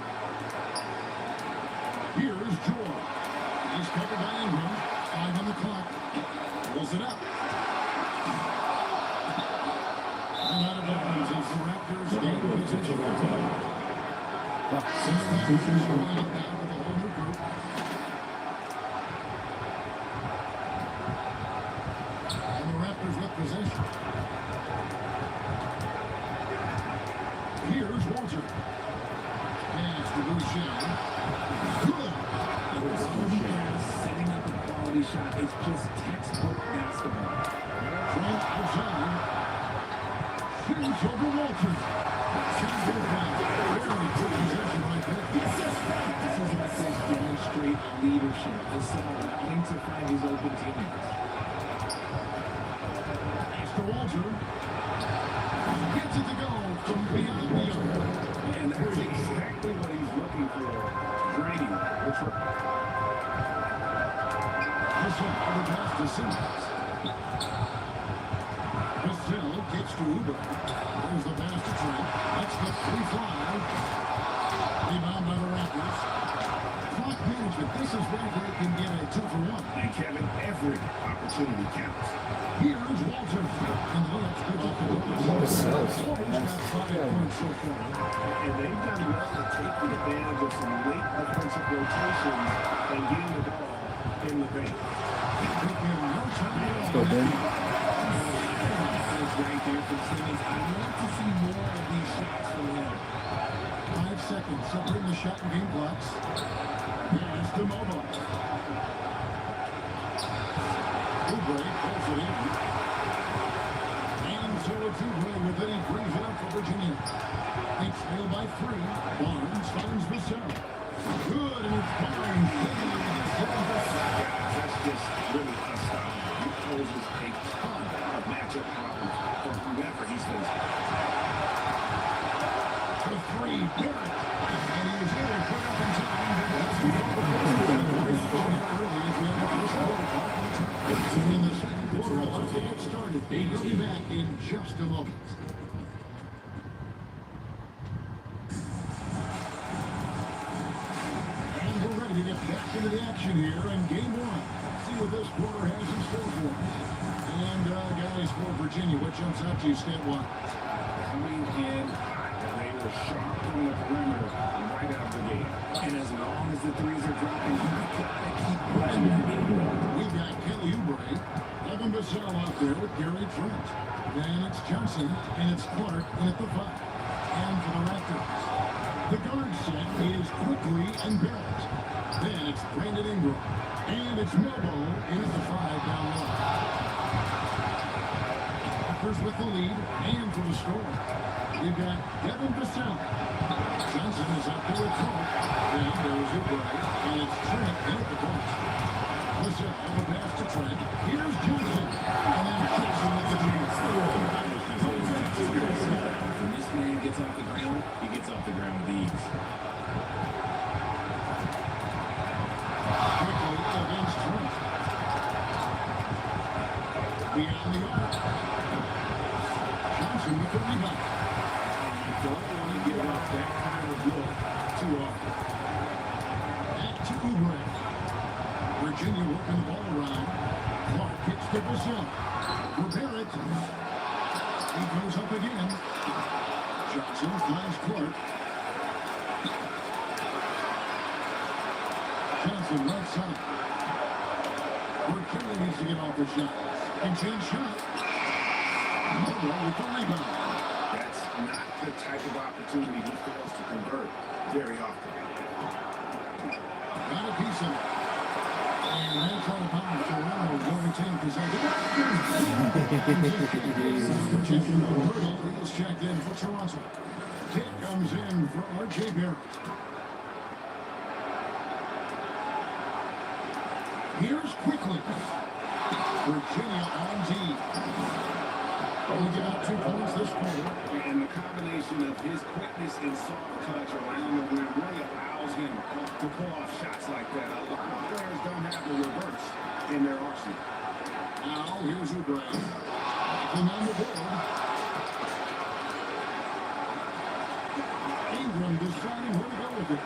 Here's George. He's covered by Ingram. 5 on the clock. Pulls it up. And out of bounds is the Raptors game possession. Simmons is running it down with a whole new group. And the Raptors with possession. Here's Walter. Pass to Boucher. Good. Setting up a quality shot is just textbook basketball. Trent outside. Shoots over Walter. Shoots it down. Very good possession right there. This is what says demonstrate leadership. This is allowing to find his open teammates. Pass to Walter. Gets it to go from beyond the arc. And that's exactly what he's looking for. Draining the triple. This one over pass to Simmons. Vassell gets to Uber. There's the pass to Trent. That's the 3-5. Rebound by the Raptors. Clock management. This is where they can get a 2-for-1. And Kevin, every opportunity counts. Here's Walter. And the Lips good off the glass. He's got 5 points so far. And they've done well to take advantage of some late offensive rotations and getting the ball in the paint. Taking no time at all. Still Ben. That's right there from Simmons. I want to see more of these shots from him. 5 seconds separating the shot and game clocks. Pass to Mobile. Oubre pulls it in. And so it's Oubre with it. He brings it up for Virginia. They trail by 3. Barnes finds Vassell. Good, and it's Barnes. That's just really unstoppable. He poses a ton of matchup problems for whoever he's facing. The 3, Barrett. And he was able to put up in time. In the second quarter, let's get started. They'll be back in just a moment. And we're ready to get back into the action here in game 1. See what this quarter has in store for us. And guys, for Virginia, what jumps out to you stat-wise? Coming in hot, and they were sharp from the perimeter right out of the gate. And as long as the threes are dropping, you've got to keep pushing that game. We've got Kelly Oubre, Evan Vassell out there with Gary Trent. Then it's Johnson, and it's Clark in at the 5. And for the Raptors, the guard set is Quickly and Barrett. Then it's Brandon Ingram, and it's Mobile in at the 5 down low. Raptors with the lead, and for the score, we've got Devin Vassell. Johnson is up there with Clark. Then there's Oubre, and it's Trent in at the post. Vassell on the pass to Trent. Here's Johnson, and then Johnson with the chance. When this man gets off the ground, he gets off the ground with ease. Quickly against Trent. Beyond the arc. Johnson with the rebound. You don't want to give up that kind of look too often. Back to Oubre. Virginia working the ball around. Clark kicks to Vassell. For Barrett. He goes up again. Johnson finds Clark. Johnson right side. Virginia needs to get off the shots. Second chance shot. Noble with the rebound. That's not the type of opportunity he fails to convert very often. Got a piece of it. And that's on the power. Toronto will retain possession. Virginia Hurdle is checked in for Toronto. Kick comes in for R.J. Barrett. Here's quickly. Virginia on D. Only give out 2 points this quarter. And the combination of his quickness and soft touch around the rim really allows him to pull off shots like that. A lot of players don't have the reverse in their arsenal. Now, here's Oubre. Backing on the board. Ingram deciding where to go with it.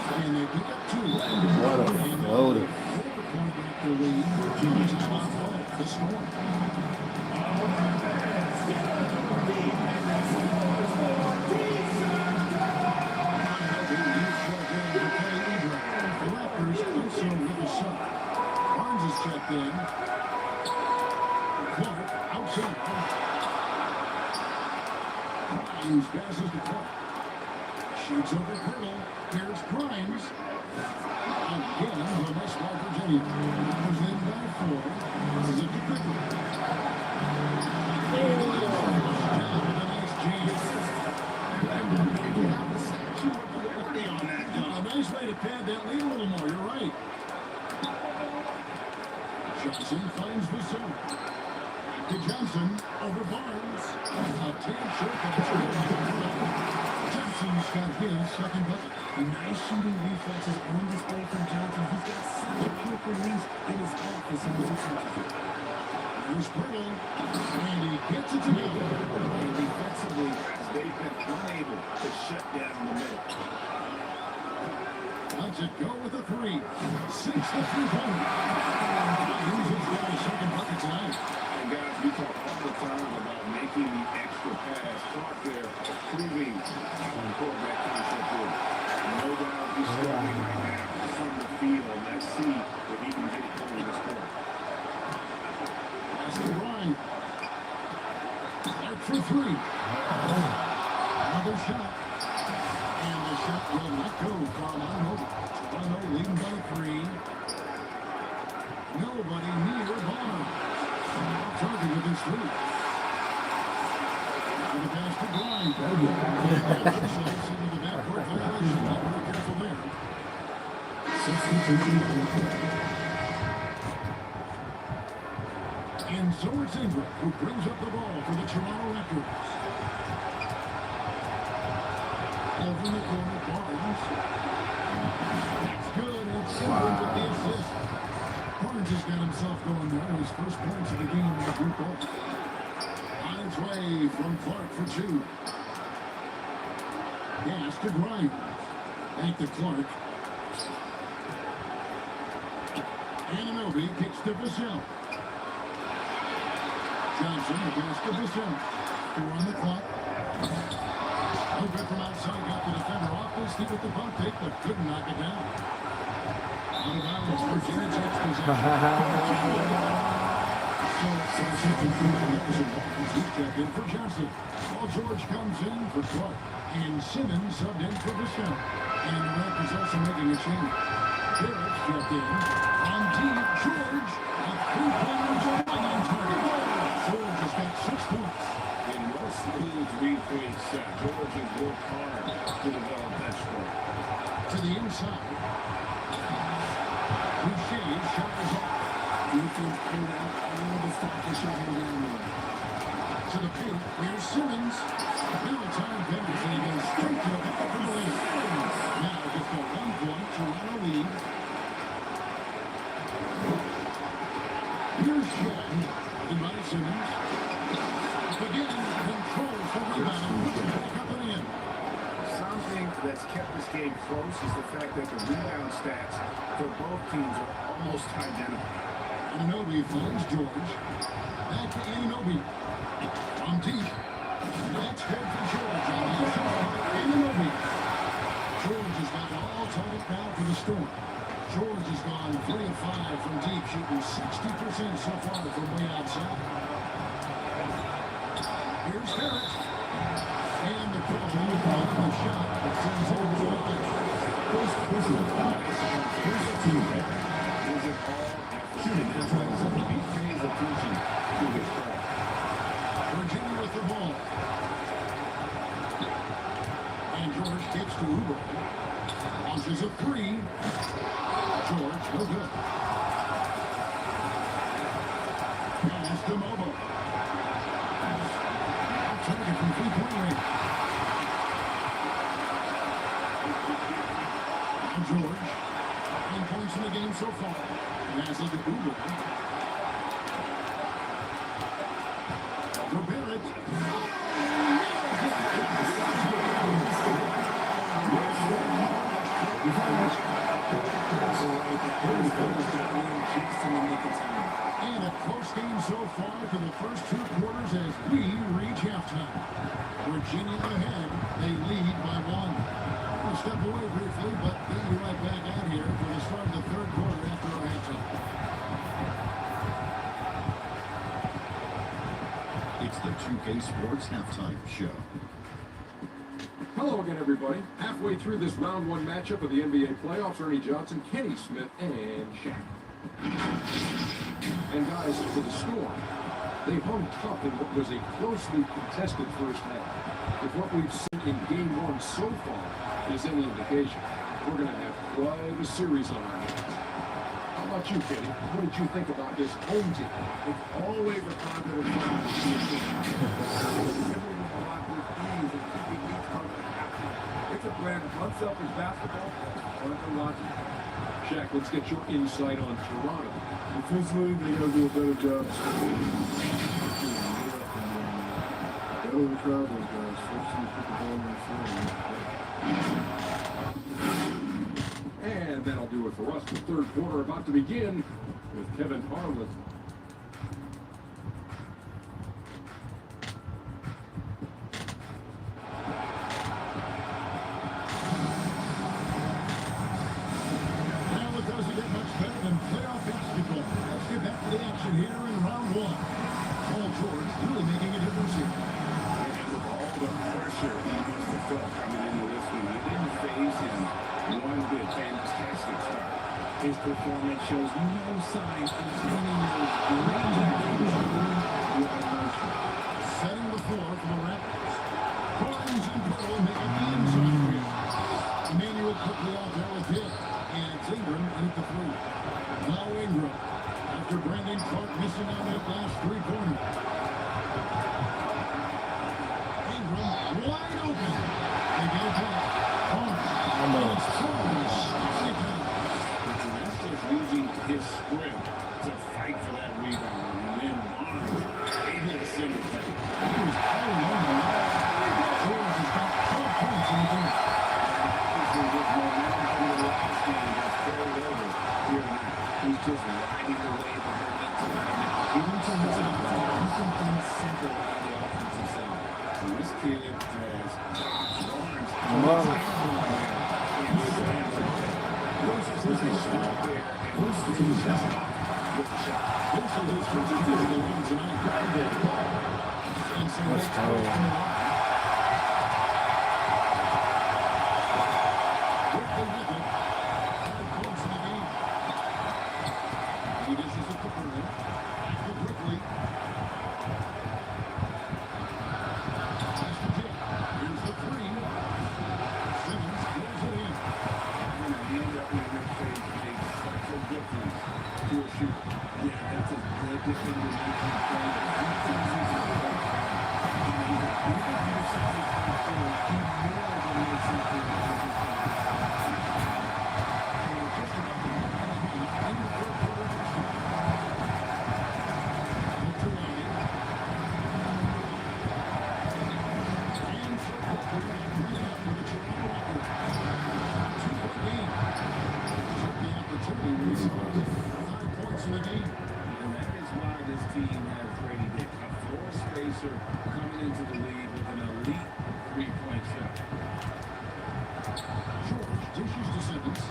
And they pick up 2. What a floater. 4-point back to lead. Virginia's top 12 to score. The Raptors also with a shot. Barnes is checked in. Clark outside. Grimes passes to Clark. Shoots over Hurdle. Here's Grimes. Again, the miss by Virginia. Raptors in by 4. This is a Pickle. A nice way to pad that lead a little more. You're right. Johnson finds the zone. To Johnson over Barnes. A 10-shot Johnson's got his second bucket. Nice shooting reflexes on display from Johnson. He's got such a quick release in his office in the defense. Here's Purtle. And he gets it to go. And defensively, they've been unable to shut down the middle. Let's it go with a 3. 6 to 3-point. He's got his second bucket tonight. And guys, we talk all the time about making the extra pass. Clark there proving how important that concept is. No doubt he's struggling right now from the field. Let's see if he can get it over this corner. That's the Ryan. Clark for 3. Another shot. And the shot will not go from Arnold. Toronto leading by 3. Nobody near Bonner. Target with his 3. And the pass to Grimes. Into the backcourt violation. Not very careful there. And so it's Ingram who brings up the ball for the Toronto Raptors. Over in the corner, Barnes. That's good. It's Ingram with the assist. Barnes has got himself going there. His first points of the game in the group ball. On its way from Clark for 2. Pass to Grimes. Back to Clark. Anunoby kicks to Vassell. Johnson, the pass to Vassell. 4 on the clock. Over from outside, got the defender off his feet with the bump take, but couldn't knock it down. Out of bounds, Virginia takes possession. He's checked in for Johnson. Paul George comes in for Clark. And Simmons subbed in for Vassell. And the Raptors also making a change. Barrett's checked in. On deep, George. A 3-pointer on target. George has got 6 points. In most little 3-point set, George has worked hard to develop that score. To the inside. Boucher shot is off. Defense pulled out all the stuff to shut him down. To the paint. Here's Simmons. Now time penalty goes straight to the back of the lane. Now just a 1-point Toronto lead. Here's Shaq. And by Simmons. Again, controls the rebound. Back up and in. Something that's kept this game close is the fact that the rebound stats for both teams are almost identical. Anunoby finds George. Back to Anunoby. On deep. That's good for George. Anunoby. George has got all target now for the Storm. George has gone 3 of 5 from deep, shooting 60% so far from way outside. Here's Harris. And the call on the shot that sends him to the line. First personal foul. First team. Is it all after shooting controls? He pays attention to his craft. Virginia with the ball. And George gets to Uber. Launches a three. George, no good. Pass to Mobo. Target from three-point range. Now George. 9 points in the game so far. Passes to Uber. For Barrett. And a close game so far for the first 2 quarters as we reach halftime. Virginia ahead. They lead by 1. We'll step away briefly, but get you right back out here for the start of the 3rd quarter after our halftime. It's the 2K Sports Halftime Show. Hello again, everybody. Halfway through this round 1 matchup of the NBA playoffs, Ernie Johnson, Kenny Smith, and Shaq. And guys, for the Storm, they hung tough in what was a closely contested first half. If what we've seen in Game 1 so far is any indication, we're going to have quite a series on our hands. How about you, Kenny? What did you think about this home team? It's always a positive sign to see a team. Everyone will lock with ease and keeping each other happy. It's a blend of unselfish basketball and logic. Shaq, let's get your insight on Toronto. Defensively, they got to do a better job. They overcrowd those guys. Forcing to put the ball in the floor. And that'll do it for us. The 3rd quarter about to begin with Kevin Harlan. Now it doesn't get much better than playoff basketball. Let's get back to the action here in round 1. Paul George really making a difference here. And with all the pressure he must have felt coming into this one, it didn't phase him one bit. Fantastic start. His performance shows no signs of turning those great actions with emotion. Setting the floor for the Raptors. Barnes and Pearl making the inside three. Emmanuel quickly out there with him. And it's Ingram in at the 3. Now Ingram. After Brandon Clark missing on that last 3-pointer. Ingram wide open. They get it back. Barnes. Just using his sprint to fight for that rebound, and then Barnes able to send it back. He was all alone. George has got 12 points in the game. Obviously, this momentum from the last game has carried over here tonight. He's just riding the wave of momentum right now. Even to his keeping things simple on the offensive side. And this kid has Barnes. Let's go. Coming into the league with an elite 3-point shot. George dishes to Simmons.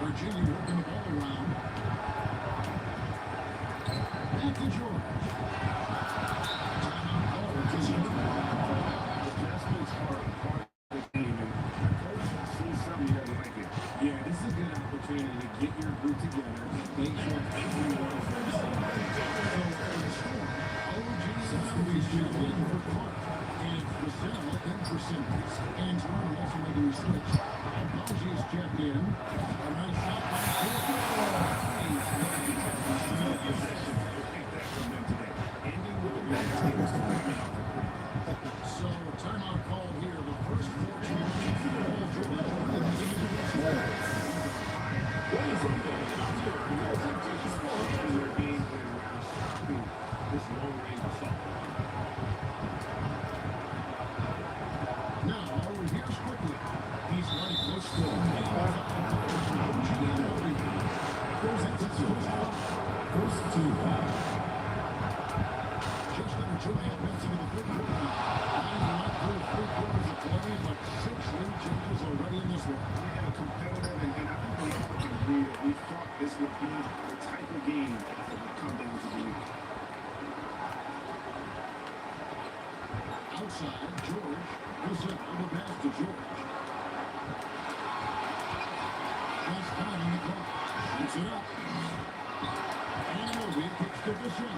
Virginia working the ball around. Back to George. Timeout call to Smith. Adjustments are part of the game, and the coach sees something he doesn't like it. Yeah, this is a good opportunity to get your group together and make sure everyone is on the same page. Substitution in for Clark. And Vassell in for Simmons. And Toronto also making a switch. Bougie is checked in. A nice shot by So, timeout call here. The first 14 minutes of the ball driven. This long-range assault. Now, here's quickly. He's right foot score. Goes into first two. Just under 2.5 minutes into the third quarter. Not through 3 quarters of play, but 6 lead changes already in this one. We have a competitive, and I think we all can agree that we thought this would be the type of game that would come down to the end. Outside, George goes up on the pass to George. Last time on the clock. Shoots it up. And Moby kicks to Bishop.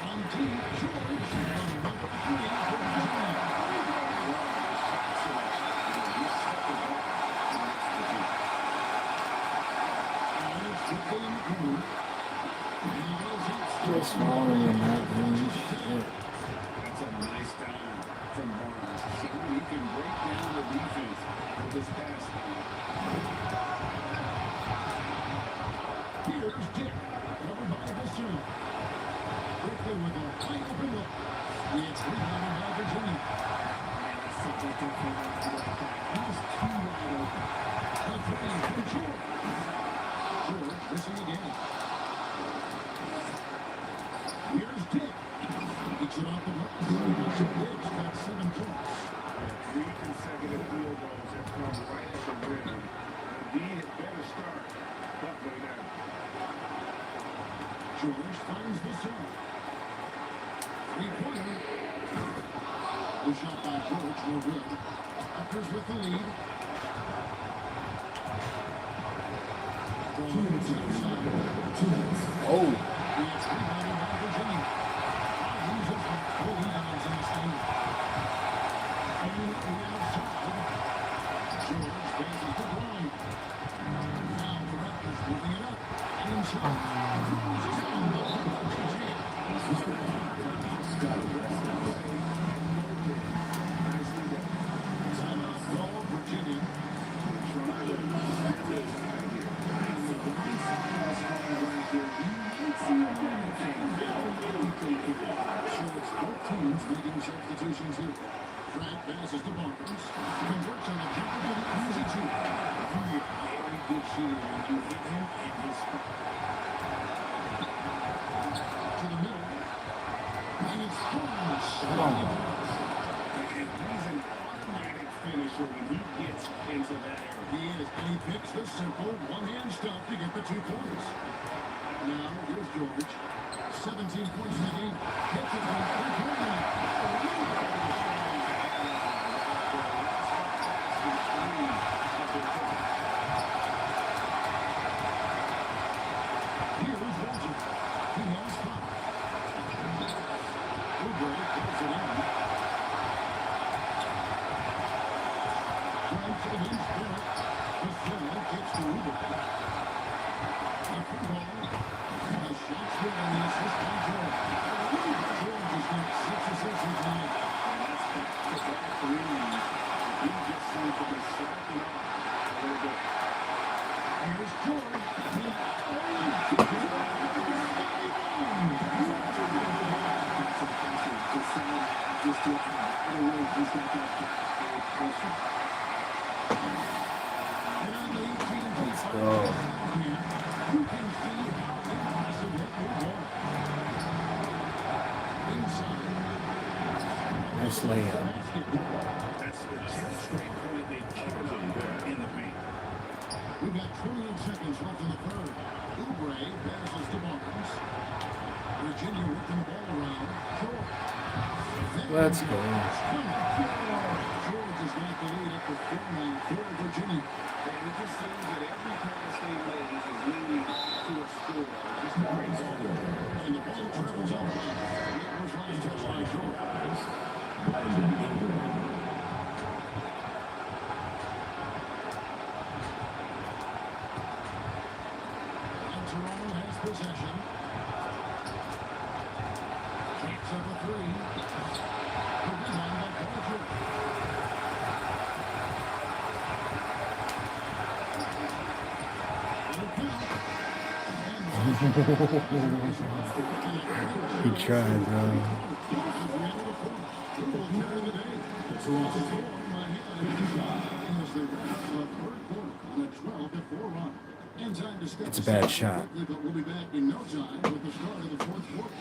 On deep, George. On number 3 for Virginia. And it's quickly in the corner. And he goes up. Still smaller than that range. Shit. That's a nice down from Barnes. Showing he can break down the defense with this pass. Here's Dick, covered by Bassoon. Quickly with a wide open look. It's rebounded by Virginia. That's such a different one to that back. He was too wide open. A three from George. George missing again. Here's Dick. Gets it off the hook. Dick's got 7 points. 3 consecutive field goals have come right at the rim. The D had better start. But way down. George finds the serve. 3-pointer. The shot by George, no good. Rutgers with the lead. Oh. It's rebounded by Virginia. Loses 4 rebounds in this game. And outside. George faces the blind. Now the Rutgers moving it up. Inside. Timeout call, Virginia. Both teams making substitutions here. Frank passes to Barnes. Converts on a jumper to the easy two. Very good shooter when you hit him in his spot. To the middle. And it's Barnes. And he's an automatic finisher when he gets into that area. He is, and he picks the simple one-hand stop to get the 2 points. Now, here's George. 17 points in the game. Hits it from 3-point line. Here's Roger. He has 5. Oubre pulls it in. Drives against Barrett. Vassell gets to Oubre. A free ball. The shot's good on the assist by George. George has got 6 assists this night. And that's back-to-back threes. He just seems to be slacking off a little bit. Here's George. Let's go. Nice layup. That's the 10th straight point they've given up in the paint. got 28 seconds left in the third. Oubre passes to Barnes. Virginia working the ball around. Short. Let's go. George has got the lead at the 4-line for Virginia. And it just seems that every pass they make is leading to a score. Just a great score. And the ball travels out. That was last touch by George. Toronto has possession. Kicks up a three. The rebound by Paul George. He tried, bro. It's a bad shot. But we'll be back in no time with the start of the fourth quarter.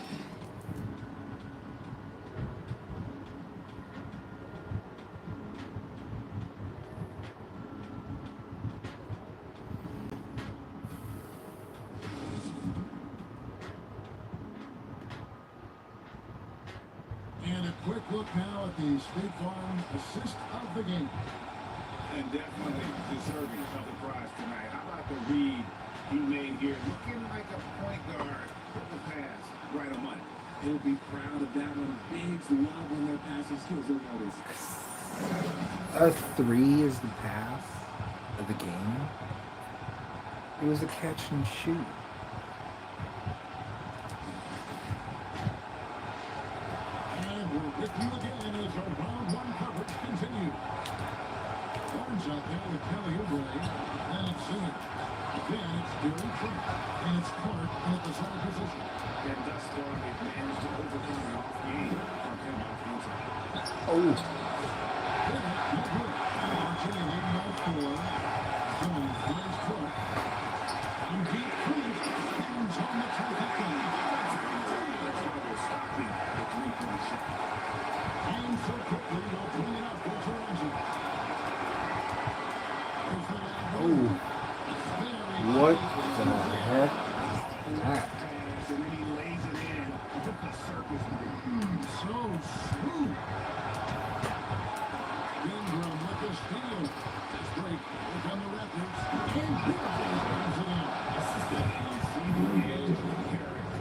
And a quick look now at the State Farm assist of the game. And definitely deserving of the prize tonight. How about the read he made here? Looking like a point guard. Put the pass right on money. He'll be proud of that one. Bigs love when their passing skills are noticed. A 3 is the pass of the game. It was a catch and shoot. And we're with you again as our round one coverage continues. Barnes out there with Kelly Oubre. And it's Simmons. Again, it's Gary Trent. And it's Clark at the center position. And thus far, they've managed to overcome the off game from him offensively. Oh. Virginia leading by 4. Simmons finds Clark. And deep three. Hands on the traffic line. Trouble stopping the three-point shot. And so quickly, they'll bring it up for Toronto. Oh. What the heck? That. And then he lays it in with the circus move. So smooth. Ingram with the steal. This break will come the Raptors. And brings it in.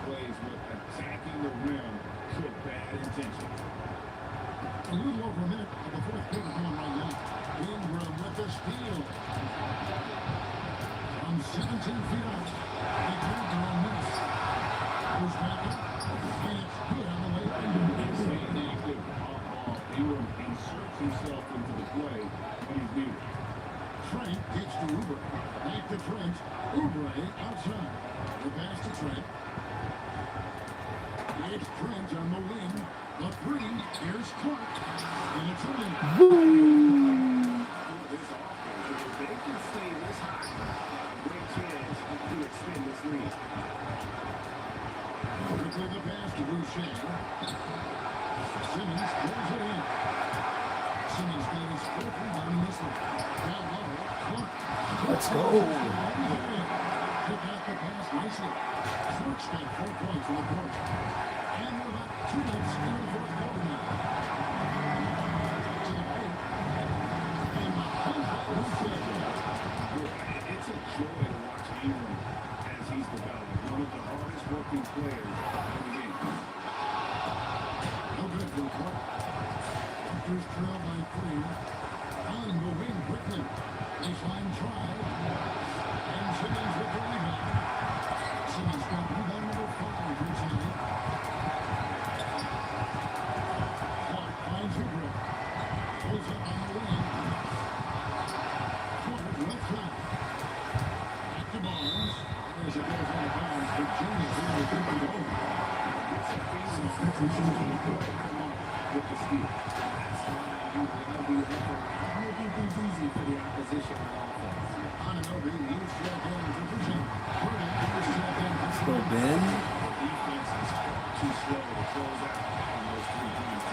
Plays with attacking the rim to bad intention. A little over a minute of the fourth quarter going right now. Ingram with the steal. From 17 feet out. They turned their own miss. Goes back up. And it's good on the way. Staying active off ball. Ingram inserts himself into the play when he's needed. Trent gets to Oubre. Back to Trent. Oubre outside. The pass to Trent. It's Trent on the wing. The three. Here's Clark. And it's in. This offense, if they can stay this high, great chance to extend this lead. Quickly the pass to Boucher. Simmons pulls it in. Simmons got his fourth rebound in this one. Down low. Clark. Let's go. Pick out the pass nicely. Clark's got 4 points in the quarter. And we're about 2 minutes in the fourth quarter now. To the paint. And the Boucher. It's a joy to watch Ingram as he's developed. One of the hardest working players in the game. No good for Clark. Raptors trail by 3. On the wing quickly. Baseline try. And Simmons with the rebound. Simmons got rebound number 5 here tonight. Clark finds Oubre. Pulls up on the wing. Clark left side. Back to Barnes. As it goes out of bounds, Virginia here with 50 to go. It's a feeling with the steal. That's why you love the effort. Making things easy for the opposition on offense. Anunoby leaves shot down to Virginia. Purdy leaves shot down to Let's go, Ben. The defense is too slow to close out on those 3 points.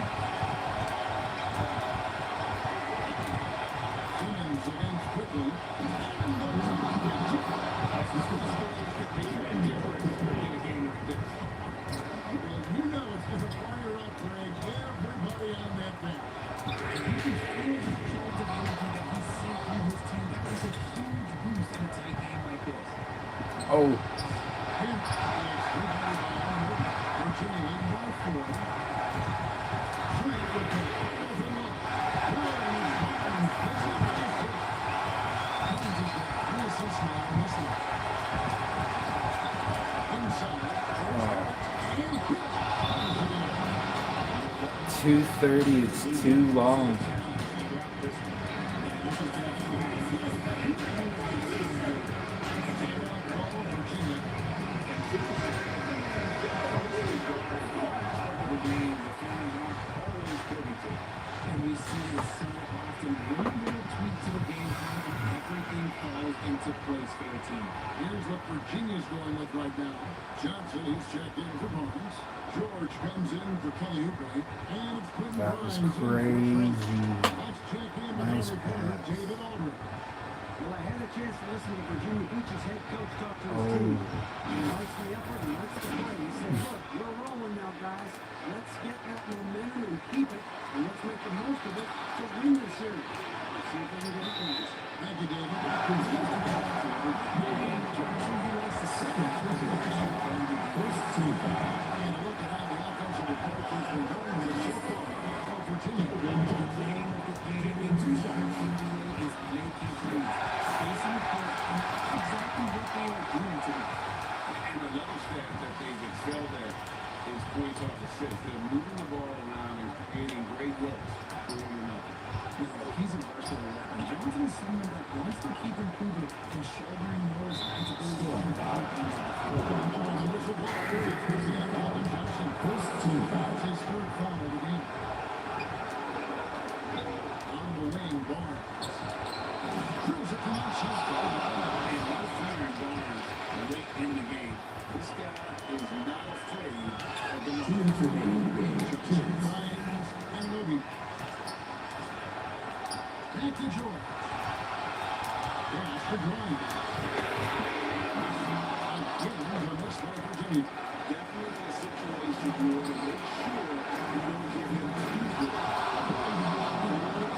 Simmons against quickly. And the rebound. Oh, oh. 2:30 is too long. And we see this so often. One little tweak to the game plan and everything falls into place for the team. Here's what Virginia's going with right now. Johnson, he's checked in for Barnes. George comes in for Kelly Oubre. And it's Quentin That was Grimes in for crazy. Fred. Let's check in with Nice our reporter, pass. David Aldridge. Well, I had a chance to listen to Virginia Beach's head coach talk to his Oh. team. He likes the effort, he likes the play. He said, look, we're rolling now, guys. Let's get that momentum and keep it, and let's make the most of it to win this series. Let's see if they can get it done. Thank you, David. Johnson, he likes to set that first two. And look at how the offensive approach has been going with so far for Virginia. Playing like a game in two sides. NBA is making plays. Spacing the court, and that's exactly what they are doing tonight. And another stat that they've excelled at is points off assists. They're moving the ball around and creating great looks. Doing nothing. He's a versatile weapon. Johnson is someone that wants to keep improving and shouldering more responsibility on the offense. First two. That's his third foul of the game. On the wing, Barnes. Throws it to Manchester. And no firing Barnes late in the game. This guy is not afraid of the Grimes and Moby. Back to George. Pass to Grimes. Again, a miss by Virginia. Definitely a situation you want to make sure you don't give him too good.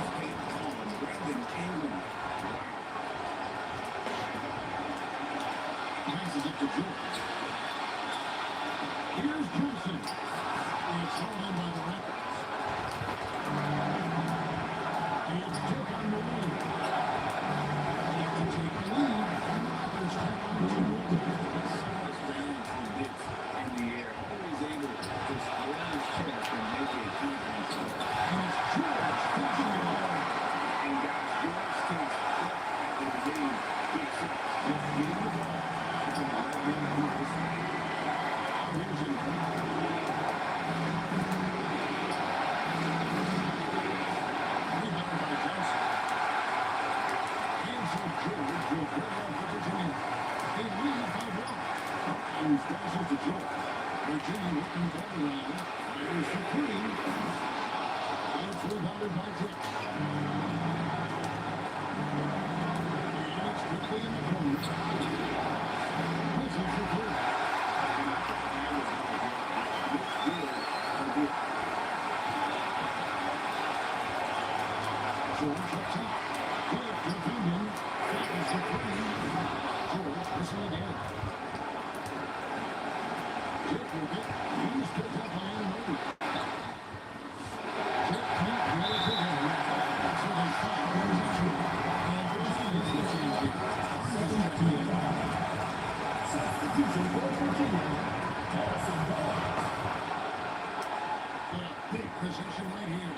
Stay calm. Brandon Ingram. Passes it to George. Here's Johnson. It's held in by the Raptors. It's took on the wing. To take the lead, and the Raptors take on the two. This balance he gets in the air. Always able to square his chest and make a confidence. And it's George finishing it all. And guys, George takes step after the game. Picks up. Just getting the ball. And let him move his feet. Here's it. Rebound by Johnson. Hands off George will bring up for Virginia. They lead by one. And passes to George. Virginia working the ball around. Fires for three. And it's rebounded by Jack. And it's quickly in the corner. Misses for three. George up top. Good for Vinyan. Fires for three. George missing again. Jack will get. He's picked up by Anunoby. Jack can't get it together. So they foul. There's a two. And Virginia's the change here. Substitution for Virginia. But a big possession right here.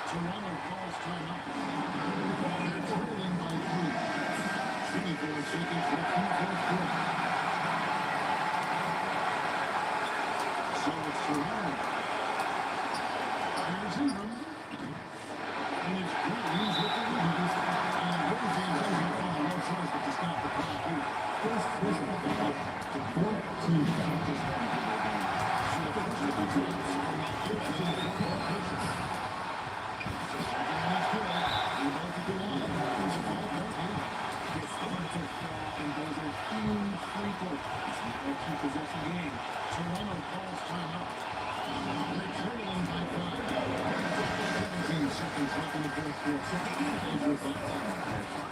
Toronto calls timeout. They're trailing by 3. 24 seconds left in the fourth quarter. So it's Toronto. Here's Ingram. And it's Grimes with the rebound. And Rosie doesn't foul. No choice but to stop the clock here. First whistle to 14. So the first of the teams. possession game. Toronto calls timeout. They're trailing by 5. 17 seconds left in the fourth quarter.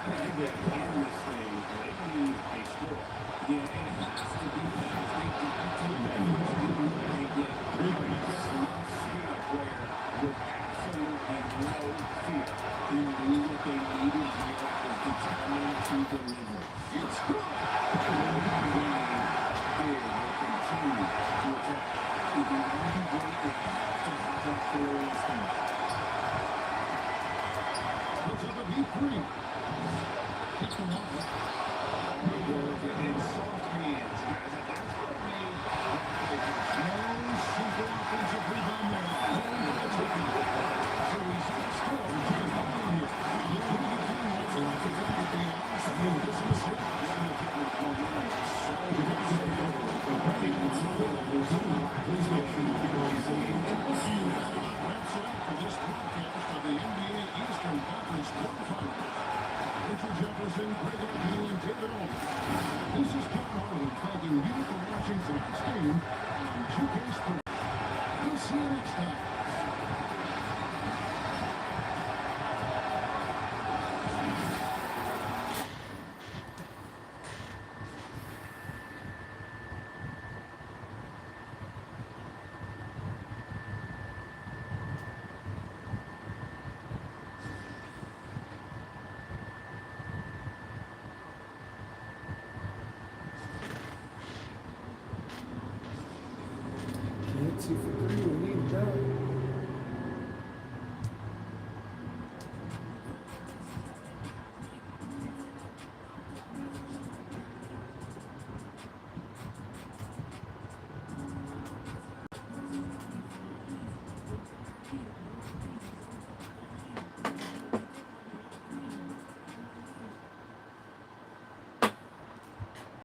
Trying to get in this thing, they need a score. Yeah, and it has to be fast. They got to make this game. They get a player with absolutely no fear. And what they needed here was determined to deliver. It's good. They will continue to attack. If you want to be great, they have to have that clear instinct. Puts up a deep three. Kicks them off. In soft hands, guys. And that's what made No super offensive rebound there. So he's scored. He's not in here. Wraps it up for this broadcast of the NBA Eastern Conference quarterfinals. Richard Jefferson, Greg O'Neal, and David Olden. This is Kevin Harlan thanking you for watching tonight's game on 2K Sports. We'll see you next time. Can you hit 2 for 3?